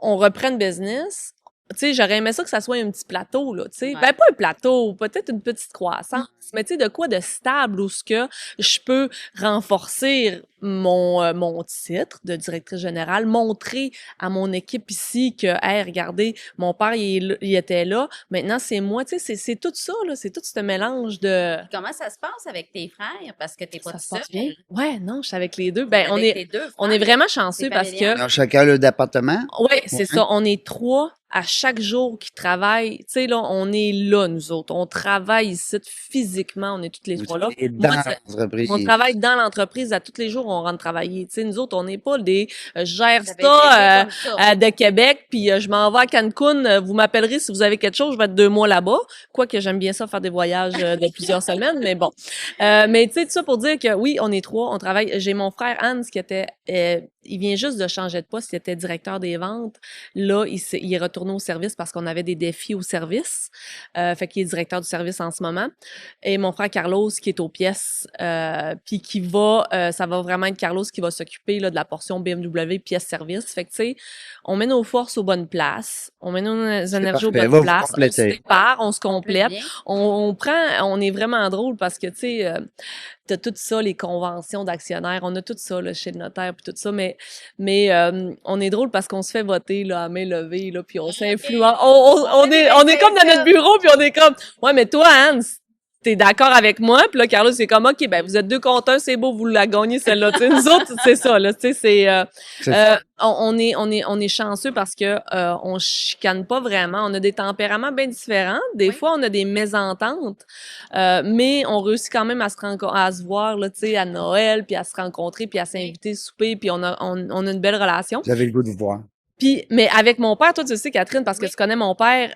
on reprend le business. Tu sais, j'aurais aimé ça que ça soit un petit plateau, là, tu sais. Ouais. Ben, pas un plateau, peut-être une petite croissance, mais tu sais, de quoi de stable où ce que je peux renforcer mon titre de directrice générale, montrer à mon équipe ici que, hey, regardez, mon père, il était là, maintenant c'est moi, tu sais, c'est tout ça, là, c'est tout ce mélange de... comment ça se passe avec tes frères? Parce que t'es pas Ça tout se passe seul. bien? Ouais, non, je suis avec les deux. Ben, Avec tes deux on est frères. vraiment chanceux C'est parce que familial. Alors, chacun le département. ouais, c'est Ouais. ça. On est 3 à chaque jour qui travaillent. Tu sais, là, on est là, nous autres. On travaille ici physiquement. On est toutes les Vous 3 là. êtes dans Moi, l'entreprise. on travaille dans l'entreprise. À tous les jours, on rentre travailler. Tu sais, nous autres, on n'est pas des je gère Vous avez été ça comme ça. de Québec, puis je m'en vais à Cancun. Vous m'appellerez si vous avez quelque chose. Je vais être 2 mois là-bas. Quoique j'aime bien ça, faire des voyages de plusieurs semaines, mais bon. Mais tu sais, tout ça pour dire que oui, on est 3, on travaille. J'ai mon frère Hans qui était... il vient juste de changer de poste. Il était directeur des ventes. Là, il est retourné au service parce qu'on avait des défis au service. Fait qu'il est directeur du service en ce moment. Et mon frère Carlos qui est aux pièces, puis qui va, ça va vraiment être Carlos qui va s'occuper là de la portion BMW pièces service. Fait que tu sais, on met nos forces aux bonnes places, on met nos énergies aux parfait. bonnes Va vous places, on se compléter. sépare, on se complète, Bien. on est vraiment drôle parce que tu sais. T'as tout ça, les conventions d'actionnaires, on a tout ça là, chez le notaire puis tout ça, mais on est drôle parce qu'on se fait voter là, à main levée, là, puis on s'influence. On est comme dans notre bureau, puis on est comme ouais, mais toi, Hans, t'es d'accord avec moi? Puis là, Carlos, c'est comme OK, ben vous êtes 2 contre 1, c'est beau, vous la gagnez celle-là. Tu sais, nous autres, c'est ça, là, tu sais, C'est on est chanceux parce que on chicane pas vraiment. On a des tempéraments bien différents. Des Oui. fois, on a des mésententes, mais on réussit quand même à se voir là, tu sais, à Noël, puis à se rencontrer, puis à s'inviter souper, puis on a une belle relation. Vous avez le goût de vous voir. Puis, mais avec mon père, toi, tu sais, Catherine, parce que Oui. tu connais mon père.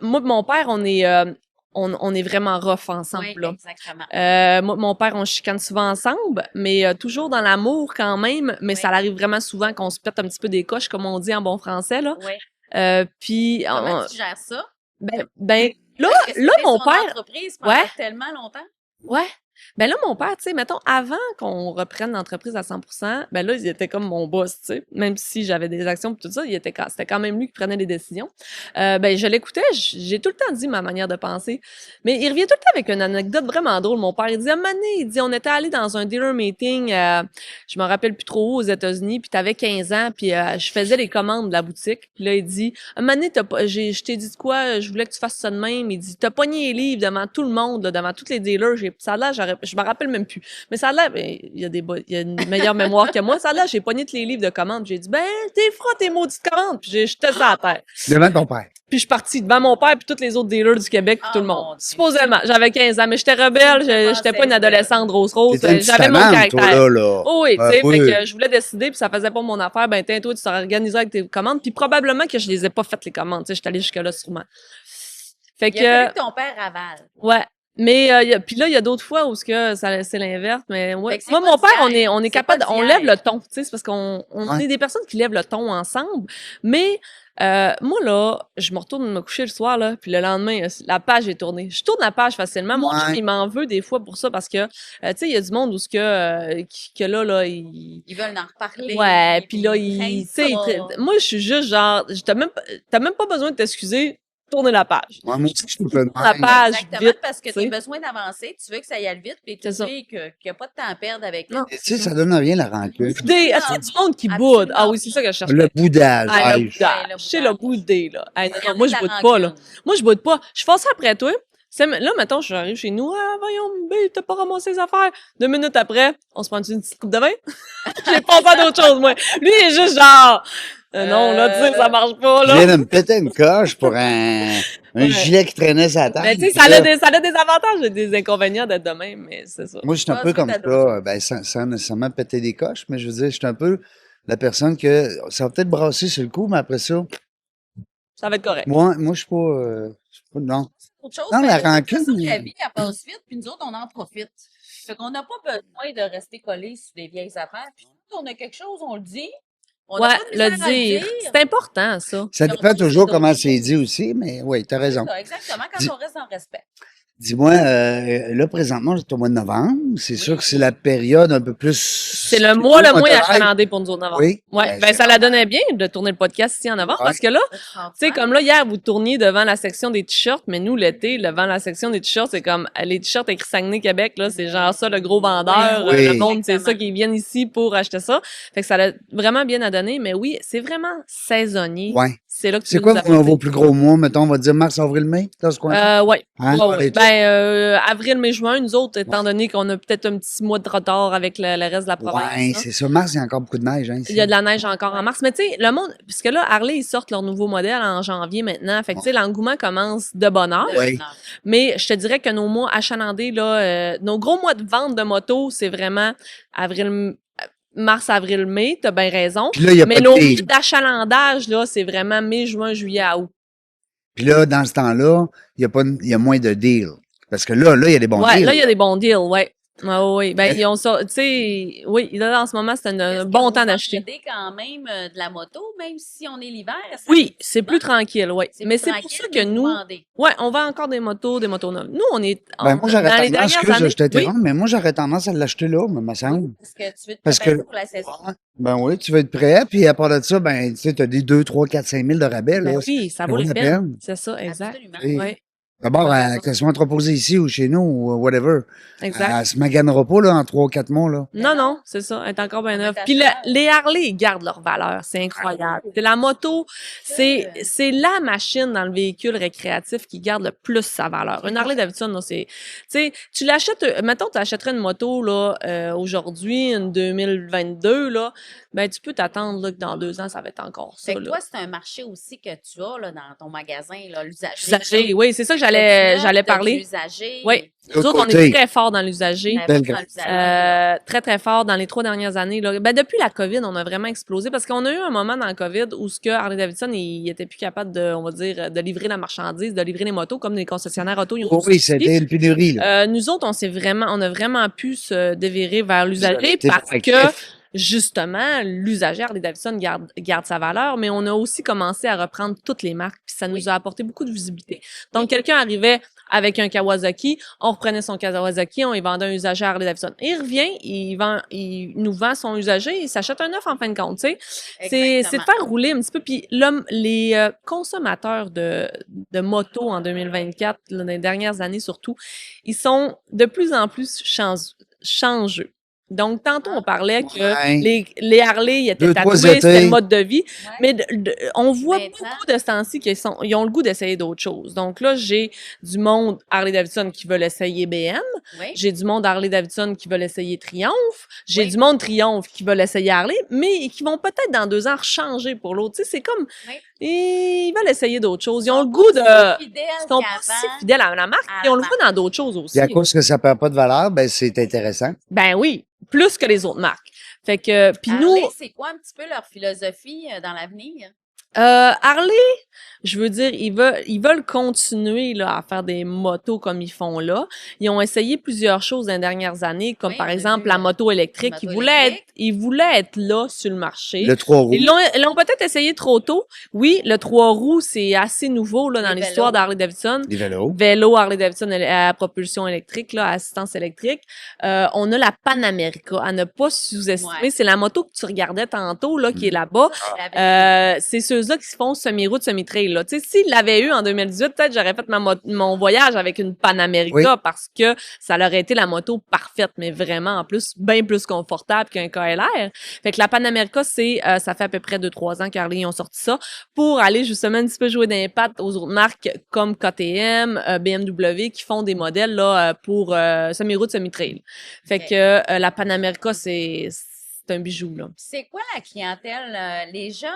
Moi, et mon père, on est vraiment rough ensemble Oui, là. exactement. Moi, mon père, on chicane souvent ensemble, mais toujours dans l'amour quand même. Mais Oui. ça arrive vraiment souvent qu'on se pète un petit peu des coches, comme on dit en bon français là. Oui. Puis, Comment tu gères ça? ben là, Parce que là c'était mon son père, entreprise pendant ouais. tellement longtemps. ouais. Ben là, mon père, tu sais, mettons, avant qu'on reprenne l'entreprise à 100%, ben là, il était comme mon boss, tu sais. Même si j'avais des actions pis tout ça, c'était quand même lui qui prenait les décisions. Ben, je l'écoutais, j'ai tout le temps dit ma manière de penser. Mais il revient tout le temps avec une anecdote vraiment drôle. Mon père, il dit, à un moment donné, il dit, on était allé dans un dealer meeting, je me rappelle plus trop où, aux États-Unis, puis t'avais 15 ans, puis je faisais les commandes de la boutique. Puis là, il dit, à un moment donné, je t'ai dit de quoi, je voulais que tu fasses ça de même. Il dit, t'as pogné les livres devant tout le monde, là, devant tous les dealers. Ça a l'air, je me rappelle même plus. Mais ça a l'air, il y a une meilleure mémoire que moi. Ça a l'air, j'ai pogné tous les livres de commandes. J'ai dit, ben, t'es froid tes maudites commandes. Puis j'ai jeté ça à terre. Devant ton père. Puis je suis partie devant mon père puis tous les autres dealers du Québec puis Oh tout le mon monde. Dieu. Supposément, j'avais 15 ans, mais j'étais rebelle, j'étais pas une adolescente rose-rose, T'étais une petite j'avais mon amante, toi, caractère. là. Oh oui, tu sais, oui. fait que je voulais décider puis ça faisait pas mon affaire, ben tiens, toi tu t'es organisé avec tes commandes puis probablement que je les ai pas faites les commandes, tu sais, j'étais allée jusque là sûrement. Fait Il a fallu que que ton père avale. ouais. Mais puis là il y a d'autres fois où c'est l'inverse, mais ouais. Fait que c'est Moi pas mon père d'hier. on est C'est capable pas on d'hier. lève le ton, tu sais, c'est parce qu'on Ouais. est des personnes qui lèvent le ton ensemble, mais moi là, je me retourne me coucher le soir là, puis le lendemain la page est tournée. Je tourne la page facilement. Mon chum, Ouais. il m'en veut des fois pour ça parce que tu sais il y a du monde où ce que là il Ils veulent en reparler. ouais, puis là ils il craignent tu sais ça. moi je suis juste genre t'as même pas besoin de t'excuser, tourner la page. Ouais, moi aussi, je suis un peu de La même. page Exactement, vite, parce que tu tu as sais. besoin d'avancer, tu veux que ça y aille vite, puis tu C'est ça. sais qu'il n'y a pas de temps à perdre avec Non. Tu sais, ça donne rien, la rancune. C'est du monde qui Absolument. boude. Ah oui, c'est ça que je cherche. Le boudage. Ah, Hey, le boudage. le C'est le boudage. boudé, là. Hey, non, non, Garder moi, je la boude pas, là. rancune. Moi, je boude pas. Je fais ça après toi. Là, mettons, j'arrive chez nous. Ah, voyons, t'as pas ramassé les affaires. 2 minutes après, on se prend une petite coupe de vin. J'ai pensé à d'autres choses, moi. Lui, il est juste genre, non, là, tu sais, ça marche pas, je viens là. de me péter une coche pour un Ouais. gilet qui traînait sa tête. Mais tu sais, ça a des avantages et des inconvénients d'être de même, mais c'est ça. Moi, je suis un Ah, peu ça, comme t'as ça, d'autres ben, sans nécessairement péter des coches, mais je veux dire, je suis un peu la personne que ça va peut-être brasser sur le coup, mais après ça Ça va être correct. Moi, je suis pas, non. Autre chose, Non, mais la c'est ça, rancune, la vie, elle passe vite, puis nous autres, on en profite. Fait qu'on n'a pas besoin de rester collés sur des vieilles affaires. Puis quand on a quelque chose, on le dit. On n'a Ouais, pas de misère le à le dire. dire. C'est important, ça. Ça Puis on dépend dit toujours d'autres comment c'est choses. dit aussi, mais oui, t'as C'est raison. ça, exactement, quand Dis- on reste dans le respect. Dis-moi, là, présentement, c'est au mois de novembre. C'est sûr Oui. que c'est la période un peu plus... C'est le mois le moins motorail. achalandé pour nous autres novembre. Oui. Ouais, Ben, c'est ça la donnait bien de tourner le podcast ici en novembre Ouais. parce que là, Tu tu sais, comme là, hier, vous tourniez devant la section des t-shirts, mais nous, l'été, devant la section des t-shirts, c'est comme les t-shirts écrits Saguenay, Québec, là, c'est genre ça, le gros vendeur. Oui. Le monde, c'est ça, Exactement. qui viennent ici pour acheter ça. Fait que ça a vraiment bien à donner, mais oui, c'est vraiment saisonnier. Ouais. C'est là que tu C'est veux quoi nous vos apporter. plus gros mois, mettons, on va dire mars, avril, mai, dans ce coin? Ouais. Hein? Ouais, ouais. Les- Ben, avril, mai, juin, nous autres, étant donné qu'on a peut-être un petit mois de retard avec le reste de la province. Ouais, hein. c'est ça. Mars, il y a encore beaucoup de neige, hein, ici. Il y a de la neige encore en mars. Mais tu sais, le monde, puisque là, Harley, ils sortent leur nouveau modèle en janvier maintenant. Fait que tu sais, l'engouement commence de bonne heure. Oui. Non. Mais je te dirais que nos mois achalandés, là, nos gros mois de vente de moto, c'est vraiment mars, avril, mai. T'as bien raison. Puis là, il y a Mais pas de nos deal. mois d'achalandage, là, c'est vraiment mai, juin, juillet à août. Puis là, dans ce temps-là, il y a moins de deals. Parce que là, il y a des bons Ouais, deals. là, il y a des bons deals, ouais. Ouais, oui. Ben, ils ont ça, tu sais, oui, là, en ce moment, c'est un Est-ce que bon vous temps d'acheter. vendez quand même de la moto, même si on est l'hiver? Est-ce que Oui, c'est plus tranquille, oui. Mais plus c'est pour tranquille, ça que mais vous nous, vendez. ouais, on vend encore des motos neuves. Nous, on est, Ben, moi, j'aurais dans les tendance, dernières excuse, années, je t'interromps, mais moi, j'aurais tendance à l'acheter là, me semble. Parce que tu veux te Parce préparer que- pour la saison. Ben oui, tu vas être prêt, puis à part de ça, ben, tu sais, t'as des 2, 3, 4, 5 000 de rabais, là. ben oui, ça vaut la peine. C'est ça, exact. Absolument. Et- Ouais, D'abord, qu'elle soit entreposée ici ou chez nous, ou whatever. exact. Elle se maganera pas, là, en 3 ou 4 mois, là. Non, non, c'est ça, elle est encore bien On neuve. est Puis achetable. les Harley, ils gardent leur valeur, c'est incroyable. C'est la moto, c'est la machine dans le véhicule récréatif qui garde le plus sa valeur. Une Harley Davidson, là, c'est, tu sais, tu l'achètes, mettons, tu achèterais une moto, là, aujourd'hui, une 2022, là, ben, tu peux t'attendre, là, que dans 2 ans, ça va être encore ça, Fait que là. toi, c'est un marché aussi que tu as là, dans ton magasin, là, l'usager. L'usager, oui, c'est ça que T'as du neuf, j'allais t'as parler. du usager. Oui. Nous L'autre autres, on côté. est très fort dans l'usager. Ben, Belle dans grande. l'usager. Très, très fort dans les 3 dernières années. Là. Ben, depuis la COVID, on a vraiment explosé parce qu'on a eu un moment dans la COVID où ce que Harley Davidson, il était plus capable de, on va dire, de livrer la marchandise, de livrer les motos comme les concessionnaires auto. Ils ont Oh, tous oui, suivi. c'était une pénurie, là. Nous autres, on a vraiment pu se dévirer vers l'usager C'était parce que, effectif. justement, l'usager Harley Davidson garde sa valeur, mais on a aussi commencé à reprendre toutes les marques, puis ça nous a apporté beaucoup de visibilité. Donc, quelqu'un arrivait avec un Kawasaki, on reprenait son Kawasaki, on y vendait un usager Harley Davidson. Il revient, il nous vend son usager, il s'achète un neuf en fin de compte, tu sais. C'est de Exactement. faire rouler un petit peu. Puis l'homme, les consommateurs de motos en 2024, là, dans les dernières années surtout, ils sont de plus en plus changeux. Donc, tantôt, on parlait que Ouais. les Harley, ils étaient 2, 3 tatoués, c'était étés. le mode de vie. Ouais. Mais on voit Maintenant. beaucoup de ce temps-ci ils ont le goût d'essayer d'autres choses. Donc là, j'ai du monde Harley-Davidson qui veut l'essayer BM. Oui. J'ai du monde Harley-Davidson qui veut l'essayer Triumph. J'ai Oui. du monde Triumph qui veut l'essayer Harley, mais qui vont peut-être dans 2 ans changer pour l'autre. Tu sais, c'est comme, Oui. ils veulent essayer d'autres choses. Ils ont le Ils goût sont de, pas si fidèles ils sont pas si qu'avant. fidèles à la marque, à et on la le voit dans d'autres choses aussi. Puis à cause que ça perd pas de valeur, ben, c'est intéressant. Ben oui, plus que les autres marques. Fait que, puis nous, Harley, c'est quoi un petit peu leur philosophie dans l'avenir? Harley, je veux dire, ils veulent continuer là, à faire des motos comme ils font là. Ils ont essayé plusieurs choses dans les dernières années, comme Oui, par on a exemple vu, la moto électrique. la moto électrique. Ils voulaient être là sur le marché. Le 3 roues. Ils l'ont peut-être essayé trop tôt. Oui, le 3 roues, c'est assez nouveau là, dans Les l'histoire vélos. d'Harley Davidson. Les vélos. Vélo Harley Davidson à propulsion électrique, là, assistance électrique. On a la Panamerica à ne pas sous-estimer. Ouais. C'est la moto que tu regardais tantôt, là, qui est là-bas. C'est ceux-là qui se font semi-route, semi-trail, là. Tu sais, s'ils l'avaient eu en 2018, peut-être j'aurais fait mon voyage avec une Panamerica Oui. parce que ça leur aurait été la moto parfaite, mais vraiment, en plus, bien plus confortable qu'un KLR. Fait que la Panamerica, ça fait à peu près 2-3 ans qu'Harley ont sorti ça pour aller justement un petit peu jouer d'impact aux autres marques comme KTM, BMW qui font des modèles là pour semi-route, semi-trail. Fait Ok. que la Panamerica, c'est un bijou, là. C'est quoi la clientèle? Les jeunes,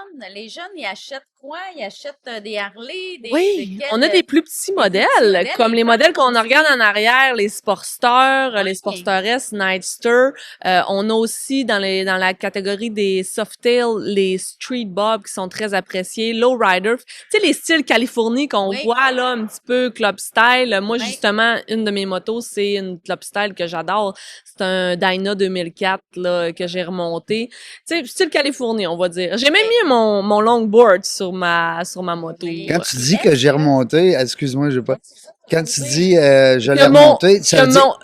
ils achètent quoi? Ils achètent des Harley, Oui, de on a des plus petits modèles, modèles, comme les les modèles femmes qu'on regarde en arrière, les Sportsters, les Ouais. Sportsteresses, Nightster. On a aussi dans la catégorie des Softail, les Street Bob qui sont très appréciés, Lowrider. Tu sais, les styles Californie qu'on Oui. voit là, un petit peu club style. Moi, Oui. justement, une de mes motos, c'est une club style que j'adore. C'est un Dyna 2004 là, que j'ai remonté. Tu sais, style Californie, on va dire. J'ai même mis mon longboard sur ma moto. Oui. Quand tu dis que j'ai remonté, excuse-moi, je pas. Quand tu dis je l'ai Que mon, remonté, ça veut dire.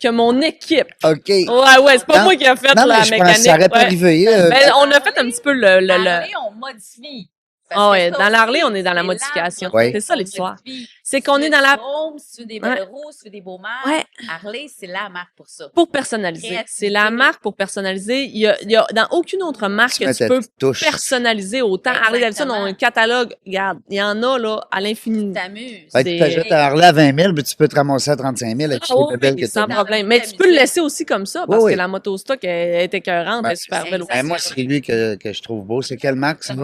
que mon équipe. OK. Ouais, c'est pas Non, moi qui a fait non, la mais je pense que mécanique. ça aurait pas Ouais. arrivé. Ben, on a fait un petit peu le... Harley, on modifie. Parce Ah que ouais, ça dans l'Harley, aussi, on est dans la c'est modification. Ouais. C'est ça qu'on l'histoire. modifie. C'est qu'on Si est tu dans veux la... du chrome, si tu veux des belles roues, si tu veux des beaux mâts, Ouais. Harley, c'est la marque pour ça. Pour personnaliser. Créativité. C'est la marque pour personnaliser. Il y a dans aucune autre marque Tu que mets tu ta peux petite touche. personnaliser autant. Harley Davidson Exactement. ont un catalogue. Regarde, il y en a là à l'infini. T'amuses. Ben, tu C'est- t'achètes un Harley à 20 000, mais tu peux te ramasser à 35 000 avec Ah toutes les oui, bébelles que tu sans as. problème. Dans Mais la tu peux le musique. laisser aussi comme ça parce Oui, que oui. la moto stock est écœurante, Ben, elle est super belle. exact. Moi, c'est lui que je trouve beau. C'est quelle marque, ça?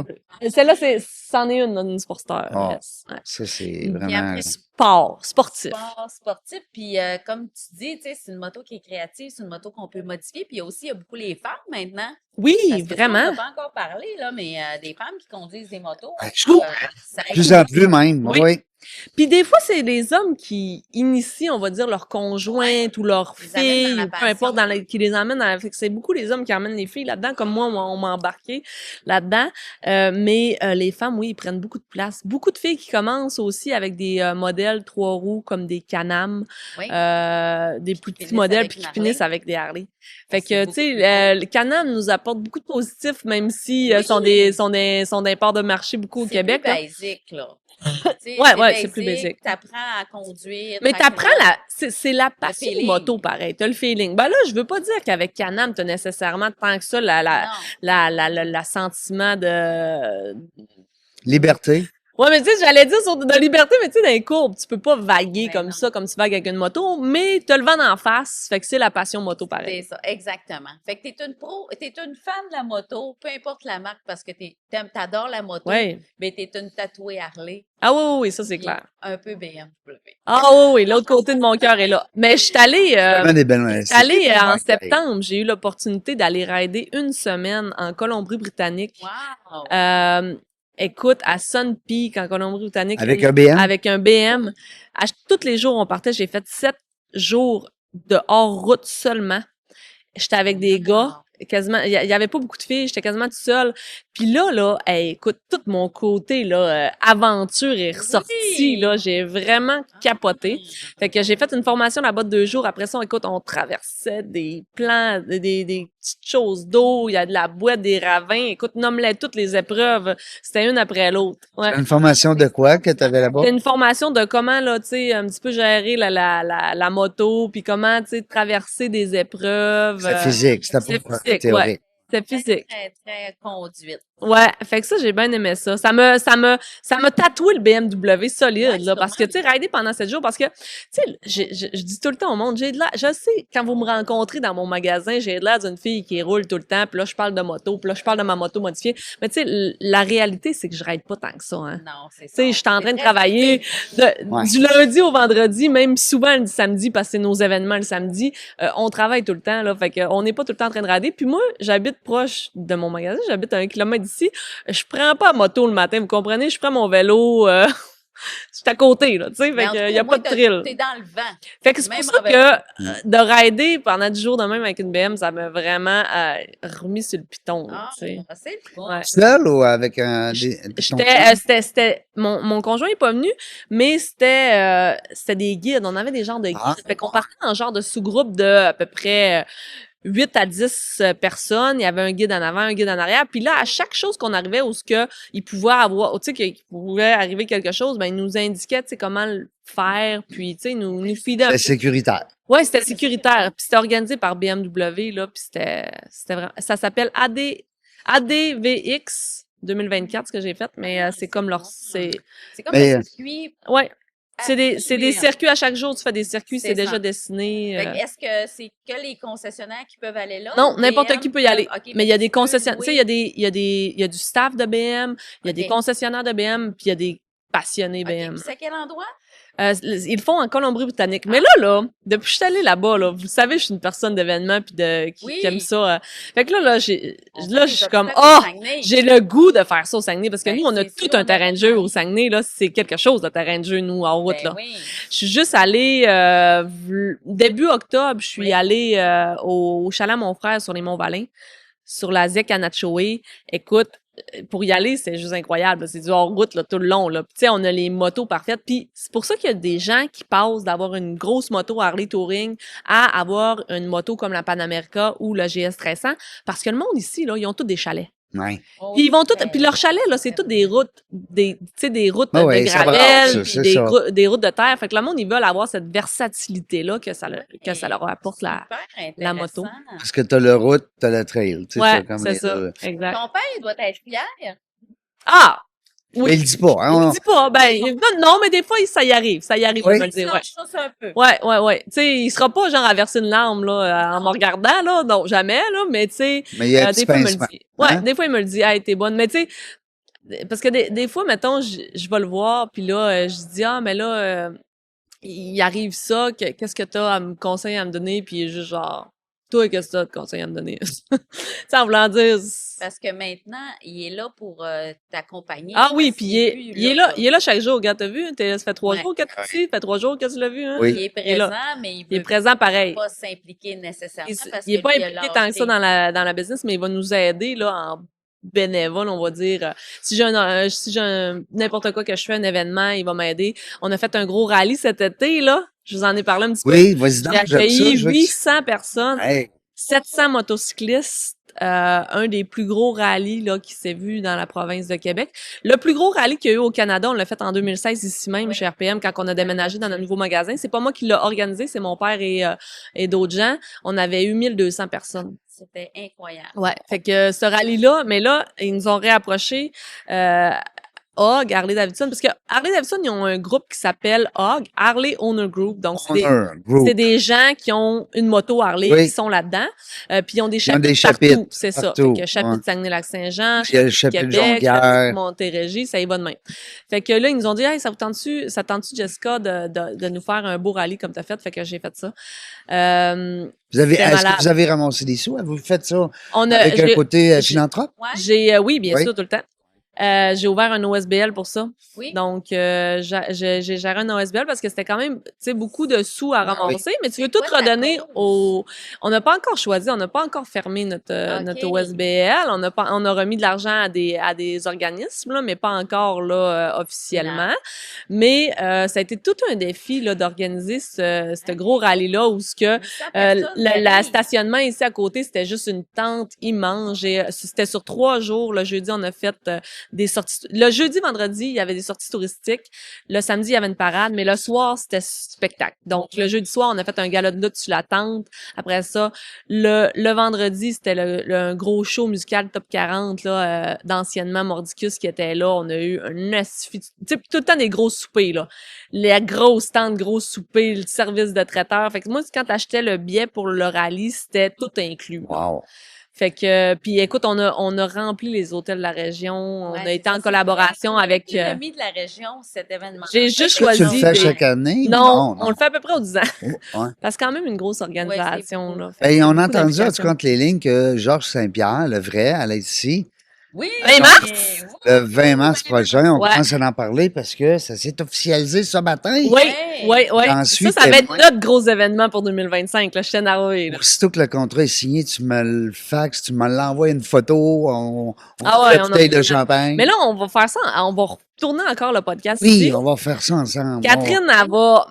Celle-là, c'en est une Sportster. Oh. Yes. Ouais. Ça, c'est Puis vraiment. après, Sportif. sport, sportif. Puis comme tu dis, tu sais, c'est une moto qui est créative, c'est une moto qu'on peut modifier. Puis il y a beaucoup les femmes maintenant. Oui, Parce que ça, on vraiment. n'a pas encore parlé, là, mais des femmes qui conduisent des motos. Ben, je trouve Ça de plus en existe. plus même. Oui. Oui. Puis des fois, c'est des hommes qui initient, on va dire, leur conjointe ou leur Ils amènent dans fille, la ou peu importe, passion. qui les emmènent fait que c'est beaucoup les hommes qui emmènent les filles là-dedans, comme moi, on m'a embarqué là-dedans. Mais les femmes, oui, ils prennent beaucoup de place. Beaucoup de filles qui commencent aussi avec des modèles 3 roues comme des Can-Am, Oui. des plus petits finissent modèles avec puis une qui finissent Harley. avec des Harley. Fait C'est que, beaucoup tu plus sais, beau. le Can-Am nous apporte beaucoup de positifs, même si Oui. sont des parts de marché beaucoup au C'est Québec. plus là. basic, là. Ouais, c'est plus basic. T'apprends à conduire. Mais t'apprends tranquillement. c'est la passion feeling. moto, pareil. T'as le feeling. Ben là, je veux pas dire qu'avec Can-Am, t'as nécessairement tant que ça Non. la sentiment de... Liberté. Ouais, mais tu sais, j'allais dire sur de liberté, mais tu sais, dans les courbes, tu peux pas vaguer Ben comme non. ça, comme tu vagues avec une moto, mais t'as le vent d'en face, fait que c'est la passion moto, pareil. C'est ça, exactement. Fait que t'es une pro, t'es une fan de la moto, peu importe la marque, parce que t'adores la moto, Ouais. mais t'es une tatouée Harley, Ah oui, ça c'est puis clair. un peu BMW. Ah oui, l'autre côté de mon cœur est là. Mais je suis allée... Vraiment des belles. J'étais allée en Ouais. septembre, j'ai eu l'opportunité d'aller rider une semaine en Colombie-Britannique. Wow! Écoute, à Sun Peak, en Colombie-Britannique. Avec un BM? Avec un BM. Tous les jours, on partait. J'ai fait 7 jours de hors-route seulement. J'étais avec des gars. Quasiment, il y avait pas beaucoup de filles. J'étais quasiment toute seule. Puis là, hey, écoute, tout mon côté, là, aventure est ressorti, Oui. là. J'ai vraiment capoté. Fait que j'ai fait une formation là-bas de 2 jours. Après ça, écoute, on traversait des plans, des petites choses d'eau. Il y a de la boîte, des ravins. Écoute, nomme-les toutes les épreuves. C'était une après l'autre. Ouais. Une formation de quoi que tu avais là-bas? C'était une formation de comment, là, tu sais, un petit peu gérer la moto, puis comment, tu sais, traverser des épreuves. C'était physique, c'était c'est pas physique, théorique. ouais. C'était physique. Très, très conduite. Ouais, fait que ça, j'ai bien aimé ça. Ça m'a tatoué le BMW solide, Ouais, là, je parce que, tu sais, rider pendant 7 jours, parce que, tu sais, je dis tout le temps au monde, je sais, quand vous me rencontrez dans mon magasin, j'ai l'air d'une fille qui roule tout le temps, puis là, je parle de moto, puis là, je parle de ma moto modifiée. Mais tu sais, la réalité, c'est que je ride pas tant que ça, hein. Non, c'est ça. Tu sais, je suis en train de C'est travailler Ouais. du lundi au vendredi, même souvent le samedi, parce que c'est nos événements le samedi. On travaille tout le temps, là. Fait qu'on n'est pas tout le temps en train de rider. Puis moi, j'habite proche de mon magasin. J'habite à 1 kilomètre d'ici. Je prends pas la moto le matin, vous comprenez? Je prends mon vélo. Je suis à côté, là, tu sais. Fait Mais en tout qu'il cas, y a au moins, pas de thrill. T'es dans le vent. Fait que c'est pour Même ça avec- que de rider pendant 10 jours de même avec une BM, ça m'a vraiment remis sur le piton, là, Ah, tu sais. c'est le fun. Ouais. Seul ou avec ton J'étais, chum? c'était, mon conjoint est pas venu, mais c'était des guides. On avait des genres de guides. Ah. Fait qu'on partait en genre de sous-groupe de à peu près 8 à 10 personnes. Il y avait un guide en avant, un guide en arrière. Puis là, à chaque chose qu'on arrivait où ce que il pouvait avoir, tu sais, qu'il pouvait arriver quelque chose, ben, il nous indiquait, tu sais, comment le faire. Puis, tu sais, nous feedait un peu. C'est sécuritaire. Ouais, c'était sécuritaire. Puis c'était organisé par BMW, là. Puis c'était vraiment, ça s'appelle ADVX 2024, ce que j'ai fait, mais c'est comme leur, C'est comme Mais, un circuit ouais. C'est des courir. circuits à chaque jour, tu fais des circuits, c'est C'est déjà ça. dessiné. Fait que est-ce que c'est que les concessionnaires qui peuvent aller là? Non, ou n'importe BM qui peut y aller. OK, Mais il y a des tu peux concessionnaires, tu sais, louer. il y a du staff de BM, il y a des OK. concessionnaires de BM, puis il y a des passionnés OK. BM. Puis c'est à quel endroit? Ils le font en Colombie-Britannique. Mais là, depuis que je suis allée là-bas, là, vous savez, je suis une personne d'événement puis qui aime Oui. ça. Fait que là, je On fait suis des comme, obstacles au Saguenay. j'ai le goût de faire ça au Saguenay parce que Ben, nous, on a c'est tout ça, un terrain de jeu au Saguenay, là. C'est quelque chose, le terrain de jeu, nous, en route, Ben là. oui. Je suis juste allée, début octobre, je suis Oui. allée au chalet à mon frère sur les Monts-Valin, sur la ZEC à Natchoé. Écoute, pour y aller, c'est juste incroyable. C'est du hors-route là, tout le long. Là. Tu sais, on a les motos parfaites. Puis c'est pour ça qu'il y a des gens qui passent d'avoir une grosse moto Harley Touring à avoir une moto comme la Panamerica ou le GS 1300. Parce que le monde ici, là, ils ont tous des chalets. Ouais. Oh, Puis ils vont toutes, ben, puis leurs chalets là, c'est toutes des routes, tu sais, des routes Ah ouais, de ça gravel, brasse, puis c'est ça. des routes de terre. Fait que le monde ils veulent avoir cette versatilité là que ça leur apporte la super moto. intéressant. Parce que t'as le route, t'as le trail. Tu sais, Ouais, t'as comme c'est les ça, deux. exact. Ton père, il doit être fier. Ah, Mais oui. il le dit pas, hein? Il dit pas, non, mais des fois, ça y arrive, Oui. il me le dit, ouais. Je trouve ça un peu. Ouais. Tu sais, il sera pas genre à verser une larme, là, en me regardant, là, non, jamais, là, mais tu sais, Mais il y a un petit des fois, il me pincement. le dit. Ouais, Hein? des fois, il me le dit, hey, t'es bonne, mais tu sais, parce que des fois, mettons, je vais le voir, puis là, je dis, ah, mais là, il arrive ça, qu'est-ce que t'as à me conseiller à me donner, puis il est juste genre, toi, qu'est-ce que t'as de conseil à me donner? Tu sais, en voulant dire, Parce que maintenant, il est là pour t'accompagner. ah oui, parce puis qu'il est plus il est là chaque jour. Regarde, t'as vu? Ça fait 3 Ouais. jours que tu ici. Ça fait 3 jours que tu l'as vu, hein? Oui. Il est Il est là. présent, mais il Il est veut présent pareil. pas s'impliquer nécessairement. parce Il est que pas lui, il a impliqué tant que ça lâché. dans la business, mais il va nous aider, là, en bénévole, on va dire. Si j'ai n'importe quoi que je fais, un événement, il va m'aider. On a fait un gros rallye cet été, là. Je vous en ai parlé un petit peu. Oui, vas-y donc, J'ai j'aime ça. accueilli Je veux que- 800 personnes. Hey, 700 motocyclistes, un des plus gros rallyes là qui s'est vu dans la province de Québec. Le plus gros rallye qu'il y a eu au Canada, on l'a fait en 2016 ici même Oui. chez RPM quand on a déménagé dans notre nouveau magasin. C'est pas moi qui l'ai organisé, c'est mon père et d'autres gens. On avait eu 1200 personnes. C'était incroyable. Ouais, fait que ce rallye-là, mais là, ils nous ont réapproché Hog, Harley Davidson, parce que Harley Davidson, ils ont un groupe qui s'appelle Hog, Harley Owner Group. Donc, Honor Group. c'est des gens qui ont une moto Harley Oui. qui sont là-dedans. Puis ils ont des Ils ont chapitres des chapitres partout, c'est ça. partout, Fait que chapitre ouais. Saguenay-Lac-Saint-Jean, Il y a le chapitre chapitre Québec, Jonquière. chapitre Montérégie, ça y va de même. Fait que là, ils nous ont dit, hey, ça tente-tu, Jessica, de nous faire un beau rallye comme t'as fait? Fait que j'ai fait ça. C'était Est-ce malade. que vous avez ramassé des sous? Vous faites ça On a, avec un j'ai- côté j'ai- philanthrope? Ouais. oui, bien Oui. sûr, tout le temps. J'ai ouvert un OSBL pour ça. Oui. Donc, j'ai géré un OSBL parce que c'était quand même, tu sais, beaucoup de sous à ramasser, mais tu veux tout C'est quoi ta redonner cause? au... On n'a pas encore choisi, on n'a pas encore fermé notre OK. OSBL. On a remis de l'argent à des organismes, là, mais pas encore, là, officiellement. Mais ça a été tout un défi, là, d'organiser ce gros rallye-là où ce que 800 personnes, la Valérie. stationnement ici à côté, c'était juste une tente immense. C'était sur 3 jours. Le jeudi, on a fait des sorties. Le jeudi, vendredi, il y avait des sorties touristiques. Le samedi, il y avait une parade, mais le soir, c'était spectacle. Donc, le jeudi soir, on a fait un gala de lutte sur la tente. Après ça, le vendredi, c'était un gros show musical top 40 là, d'anciennement Mordicus qui était là. On a eu un tu sais, tout le temps des gros soupers, là. Les grosses tentes, gros soupers, le service de traiteur. Fait que moi, quand t'achetais le billet pour le rallye, c'était tout inclus. Wow. Fait que, puis écoute, on a rempli les hôtels de la région. On Ouais, a c'est été en ça, collaboration c'est avec... Qui l'a mis de la région, cet événement. j'ai juste Ça, tu le choisi fais des- chaque année? Non, on le fait à peu près aux 10 ans. Ouais. Parce que c'est quand même une grosse organisation. beaucoup. Là. Fait Ben, que on a beaucoup entendu, en tout d'implications. cas, entre les lignes, que Georges Saint-Pierre, le vrai, allait être ici. Oui. 20 mars? Le 20 mars prochain, on Ouais. commence à en parler parce que ça s'est officialisé ce matin. Oui, Ouais. oui. J'en Ça, suis ça va être témoin. notre gros événement pour 2025, là, je Naroué, là. Aussitôt que le contrat est signé, tu me le faxes, tu me l'envoies une photo, on Ah ouais, fait une on a- bouteille de champagne. Mais là, on va faire ça, on va retourner encore le podcast oui, ici. on va faire ça ensemble. Catherine, elle va...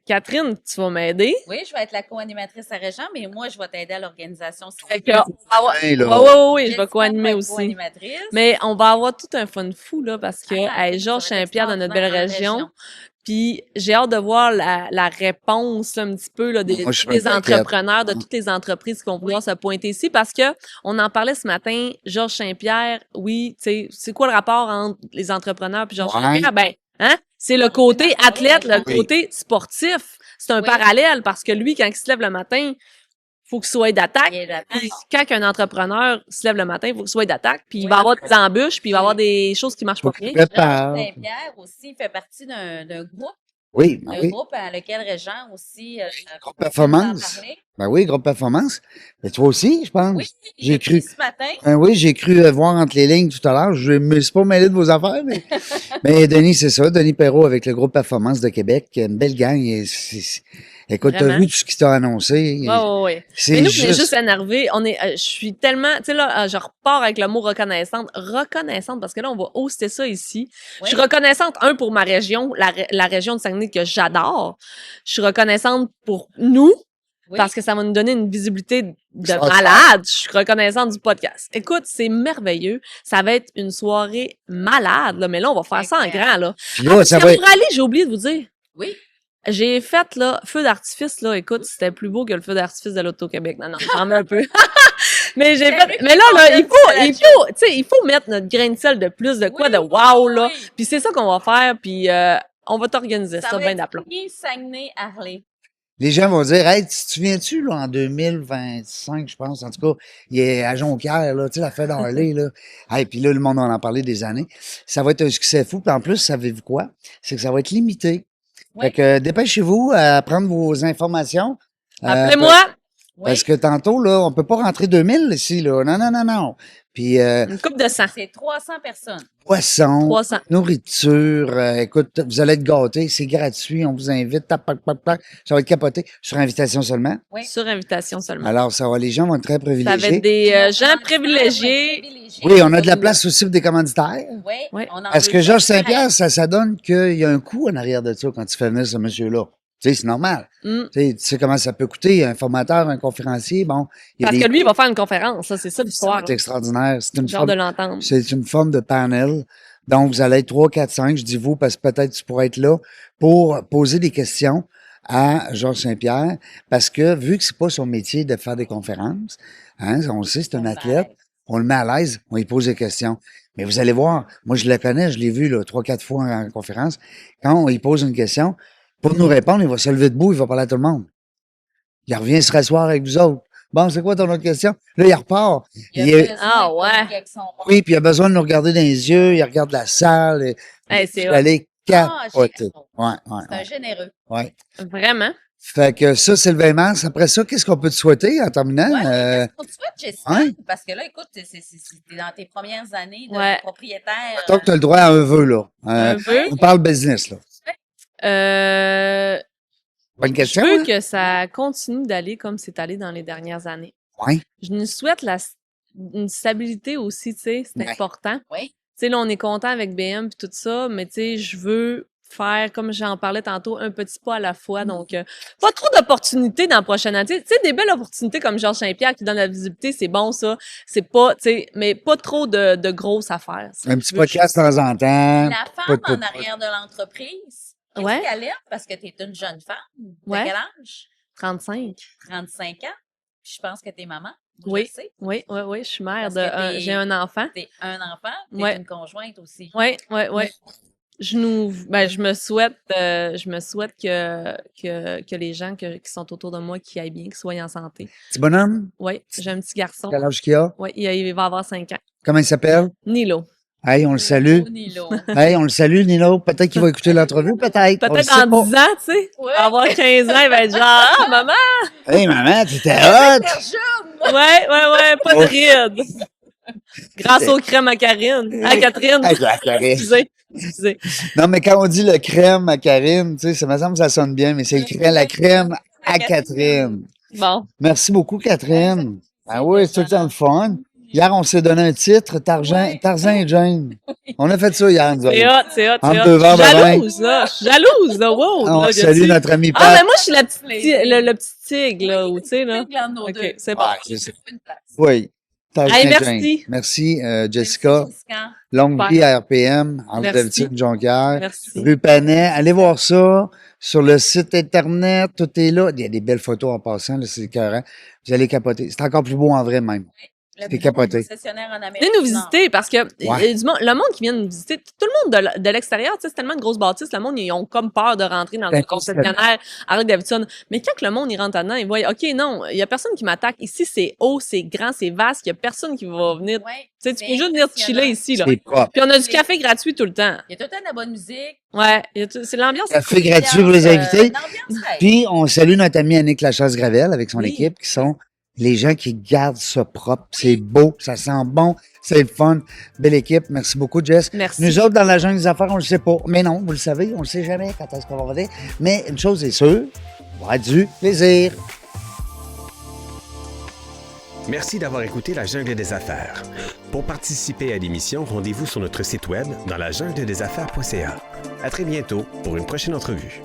Catherine, tu vas m'aider. Oui, je vais être la co-animatrice à Régent, mais moi, je vais t'aider à l'organisation. Fait que, on va avoir... Hey, là. Oui, je Jessica vais co-animer va être aussi. co-animatrice. Mais on va avoir tout un fun fou, là, parce que, Ah, hey, ça Georges va être Saint-Pierre de notre belle extraordinaire en région. Puis j'ai hâte de voir la réponse là, un petit peu là, Moi, je suis des pas inquiète. entrepreneurs, de toutes les entreprises qui vont vouloir se pointer ici, parce que on en parlait ce matin, Georges Saint-Pierre, oui, tu sais, c'est quoi le rapport entre les entrepreneurs puis Georges Ouais. Saint-Pierre? Ben, Hein? C'est le côté athlète, le Oui. côté sportif. C'est un Oui. parallèle parce que lui, quand il se lève le matin, faut qu'il soit d'attaque. Il est là. Puis quand un entrepreneur se lève le matin, il faut qu'il soit d'attaque. Puis il Oui. va avoir des embûches, puis il va avoir des choses qui marchent Faut pas qu'il bien. prépare. Georges Saint-Pierre aussi fait partie d'un groupe, Oui, ben oui. groupe à lequel Régent aussi Groupe peut performance. en parler. Ben oui, groupe performance. Mais toi aussi, je pense. Oui, J'ai depuis cru. ce matin. Ben oui, j'ai cru voir entre les lignes tout à l'heure. Je me suis pas mêlé de vos affaires, mais, mais Denis, c'est ça. Denis Perrault avec le groupe Performance de Québec. Une belle gang. Et écoute, t'as Vraiment. vu tout ce qu'il t'a annoncé. Ouais. C'est Mais nous, on est juste énervés. Je suis tellement, tu sais là, je repars avec le mot reconnaissante. Reconnaissante, parce que là, on va hoster ça ici. Oui. Je suis reconnaissante, pour ma région, la région de Saguenay que j'adore. Je suis reconnaissante pour nous, Oui. parce que ça va nous donner une visibilité de Extraordinaire. malade. Je suis reconnaissante du podcast. Écoute, c'est merveilleux. Ça va être une soirée malade, là. Mais là, on va faire ça en Incroyable. grand, là. Puis là, ça Parce va qu'à être. Montréal, j'ai oublié de vous dire. Oui. J'ai fait, là, feu d'artifice, là. Écoute, c'était plus beau que le feu d'artifice de l'Auto-Québec. Non, j'en mets un peu. Mais j'ai fait, mais là, tu sais, il faut mettre notre grain de sel de plus, de quoi, Oui, de wow, là. oui. Puis c'est ça qu'on va faire, puis on va t'organiser ça, va bien être d'aplomb. signé Saguenay-Harley. Les gens vont dire, hey, tu te souviens-tu, là, en 2025, je pense, en tout cas, il est à Jonquière, là, tu sais, la fête d'Harley, là. Hey, puis là, le monde en a parlé des années. Ça va être un succès fou. Puis en plus, savez-vous quoi? C'est que ça va être limité. Oui. Fait que dépêchez-vous à prendre vos informations. Appelez-moi, Parce que tantôt, là, on peut pas rentrer 2000 ici, là. Non. Puis, une coupe de sang. C'est 300 personnes. poisson, 300. nourriture, écoute, vous allez être gâtés, c'est gratuit, on vous invite, tac, tac, tac, tac. Ça va être capoté sur invitation seulement. Oui. Sur invitation seulement. Alors, ça va, les gens vont être très Ça va être privilégiés. des gens Commanditaires, privilégiés. Oui, on a de la place aussi pour des commanditaires. Oui. Oui. On en Parce veut que Georges deux. Saint-Pierre, ça donne qu'il y a un coût en arrière de ça quand tu fais venir ce monsieur-là. Tu sais, c'est normal. Mm. Tu sais comment ça peut coûter, un formateur, un conférencier, bon. Il y a Parce des que lui, il va faire une conférence. Ça, c'est ça l'histoire. C'est extraordinaire. C'est une Genre forme, de l'entendre. c'est une forme de panel. Donc, vous allez être 3, 4, 5, je dis vous, parce que peut-être tu pourrais être là pour poser des questions à Georges Saint-Pierre, parce que vu que c'est pas son métier de faire des conférences, hein, on le sait, c'est un athlète, on le met à l'aise, on lui pose des questions. Mais vous allez voir, moi je le connais, je l'ai vu là 3, 4 fois en conférence, quand on lui pose une question, pour nous répondre, il va se lever debout, il va parler à tout le monde. Il revient se rasseoir avec vous autres. Bon, c'est quoi ton autre question? Là, il repart. Il Il y a est- besoin Ah, de ouais. communiquer avec son monde. oui, puis il a besoin de nous regarder dans les yeux, il regarde la salle. Et, Hey, c'est il hot. allait Ah, capoter. génial. Ouais, C'est un généreux. ouais. Vraiment. Fait que ça, c'est le 20 mars. Après ça, qu'est-ce qu'on peut te souhaiter en terminant? Ouais, qu'est-ce qu'on te souhaite, Jessica? ouais. Parce que là, écoute, t'es dans tes premières années de Ouais. propriétaire. Tant que tu as le droit à un vœu, là. Un vœu. On parle business, là. Bonne Je question, veux hein? que ça continue d'aller comme c'est allé dans les dernières années. Ouais. Je nous souhaite une stabilité aussi, tu sais, c'est Ouais. important. Oui. Tu sais, là, on est content avec BM et tout ça, mais tu sais, je veux faire, comme j'en parlais tantôt, un petit pas à la fois. Donc, pas trop d'opportunités dans la prochaine année. Tu sais, des belles opportunités comme Georges Saint-Pierre qui donne la visibilité, c'est bon, ça. C'est pas, tu sais, mais pas trop de grosses affaires. Un petit podcast de temps en temps. La Pas femme de- en arrière de l'entreprise, qu'est-ce Ouais. qu'elle aime? Parce que tu es une jeune femme. De Ouais. quel âge? 35. 35 ans. Je pense que tu es maman. Oui. Je sais. Oui, je suis mère Parce que j'ai un enfant. Tu es un enfant, tu es Ouais. une conjointe aussi. Oui. Je me souhaite que les gens qui sont autour de moi qui aillent bien, qu'ils soient en santé. Petit bonhomme, Oui, j'ai un petit garçon. quel âge qu'il a? Oui, il va avoir 5 ans. Comment il s'appelle? Nilo. Hey, on le salue. Oh, Nilo. Hey, on le salue, Nino. Peut-être qu'il va écouter l'entrevue, peut-être. On le Peut-être sait en pas. 10 ans, tu sais. Ouais. Il va avoir 15 ans, il va être genre, ah, maman! Hey, maman, t'étais hot! Ouais, pas de ride. Grâce aux crèmes à Karine. À Catherine. Hey, la Karine. Excusez. Non, mais quand on dit le crème à Karine, tu sais, ça me semble que ça sonne bien, mais c'est la crème à Catherine. Bon. Merci beaucoup, Catherine. Ah oui, c'est tout le temps le fun. Hier, on s'est donné un titre, Tarzan et Jane. On a fait ça hier, nous C'est autres. hot, c'est hot. Entre c'est hot. deux verres Je suis de vin. jalouse, là. Je suis jalouse, là. Wow. On là, salue y a-tu- notre ami Ah, Pat. mais moi, je suis le petit tigre, là, ou tu sais, là. OK, c'est bon. Ouais, c'est ça. Oui. Tarzan Hey, et merci. Jane. Merci, Jessica. Jessica. Longue Super. vie à RPM, en Merci. Davidson Jonquière. Merci. Rue Panet. Allez voir ça sur le site Internet. Tout est là. Il y a des belles photos en passant, là, c'est écœurant. Vous allez capoter. C'est encore plus beau en vrai même. Le C'est capoté. concessionnaire en Amérique. Venez nous du Nord. visiter parce que il y a Ouais. le monde qui vient nous visiter, tout le monde de l'extérieur, tu sais, c'est tellement une grosse bâtisse, le monde, ils ont comme peur de rentrer dans Ben, le concessionnaire Harley-Davidson. Mais quand que le monde, il rentre dedans, ils voient, OK, non, il y a personne qui m'attaque. Ici, c'est haut, c'est grand, c'est vaste, il y a personne qui va venir. Ouais, Tu sais, tu c'est peux juste venir te impressionnant. chiller ici, là. C'est propre. Puis on a du café gratuit tout le temps. Il y a tout le temps de la bonne musique. Ouais, c'est l'ambiance. Café gratuit pour les invités. L'ambiance rêve. Puis, on salue notre ami Annick Lachasse-Gravel avec son Oui. équipe qui sont les gens qui gardent ça propre. C'est beau, ça sent bon, c'est le fun. Belle équipe. Merci beaucoup, Jess. Merci. Nous autres, dans la jungle des affaires, on le sait pas. Mais non, vous le savez, on le sait jamais quand est-ce qu'on va revenir. Mais une chose est sûre, on va avoir du plaisir. Merci d'avoir écouté La Jungle des Affaires. Pour participer à l'émission, rendez-vous sur notre site web dans lajungledesaffaires.ca. À très bientôt pour une prochaine entrevue.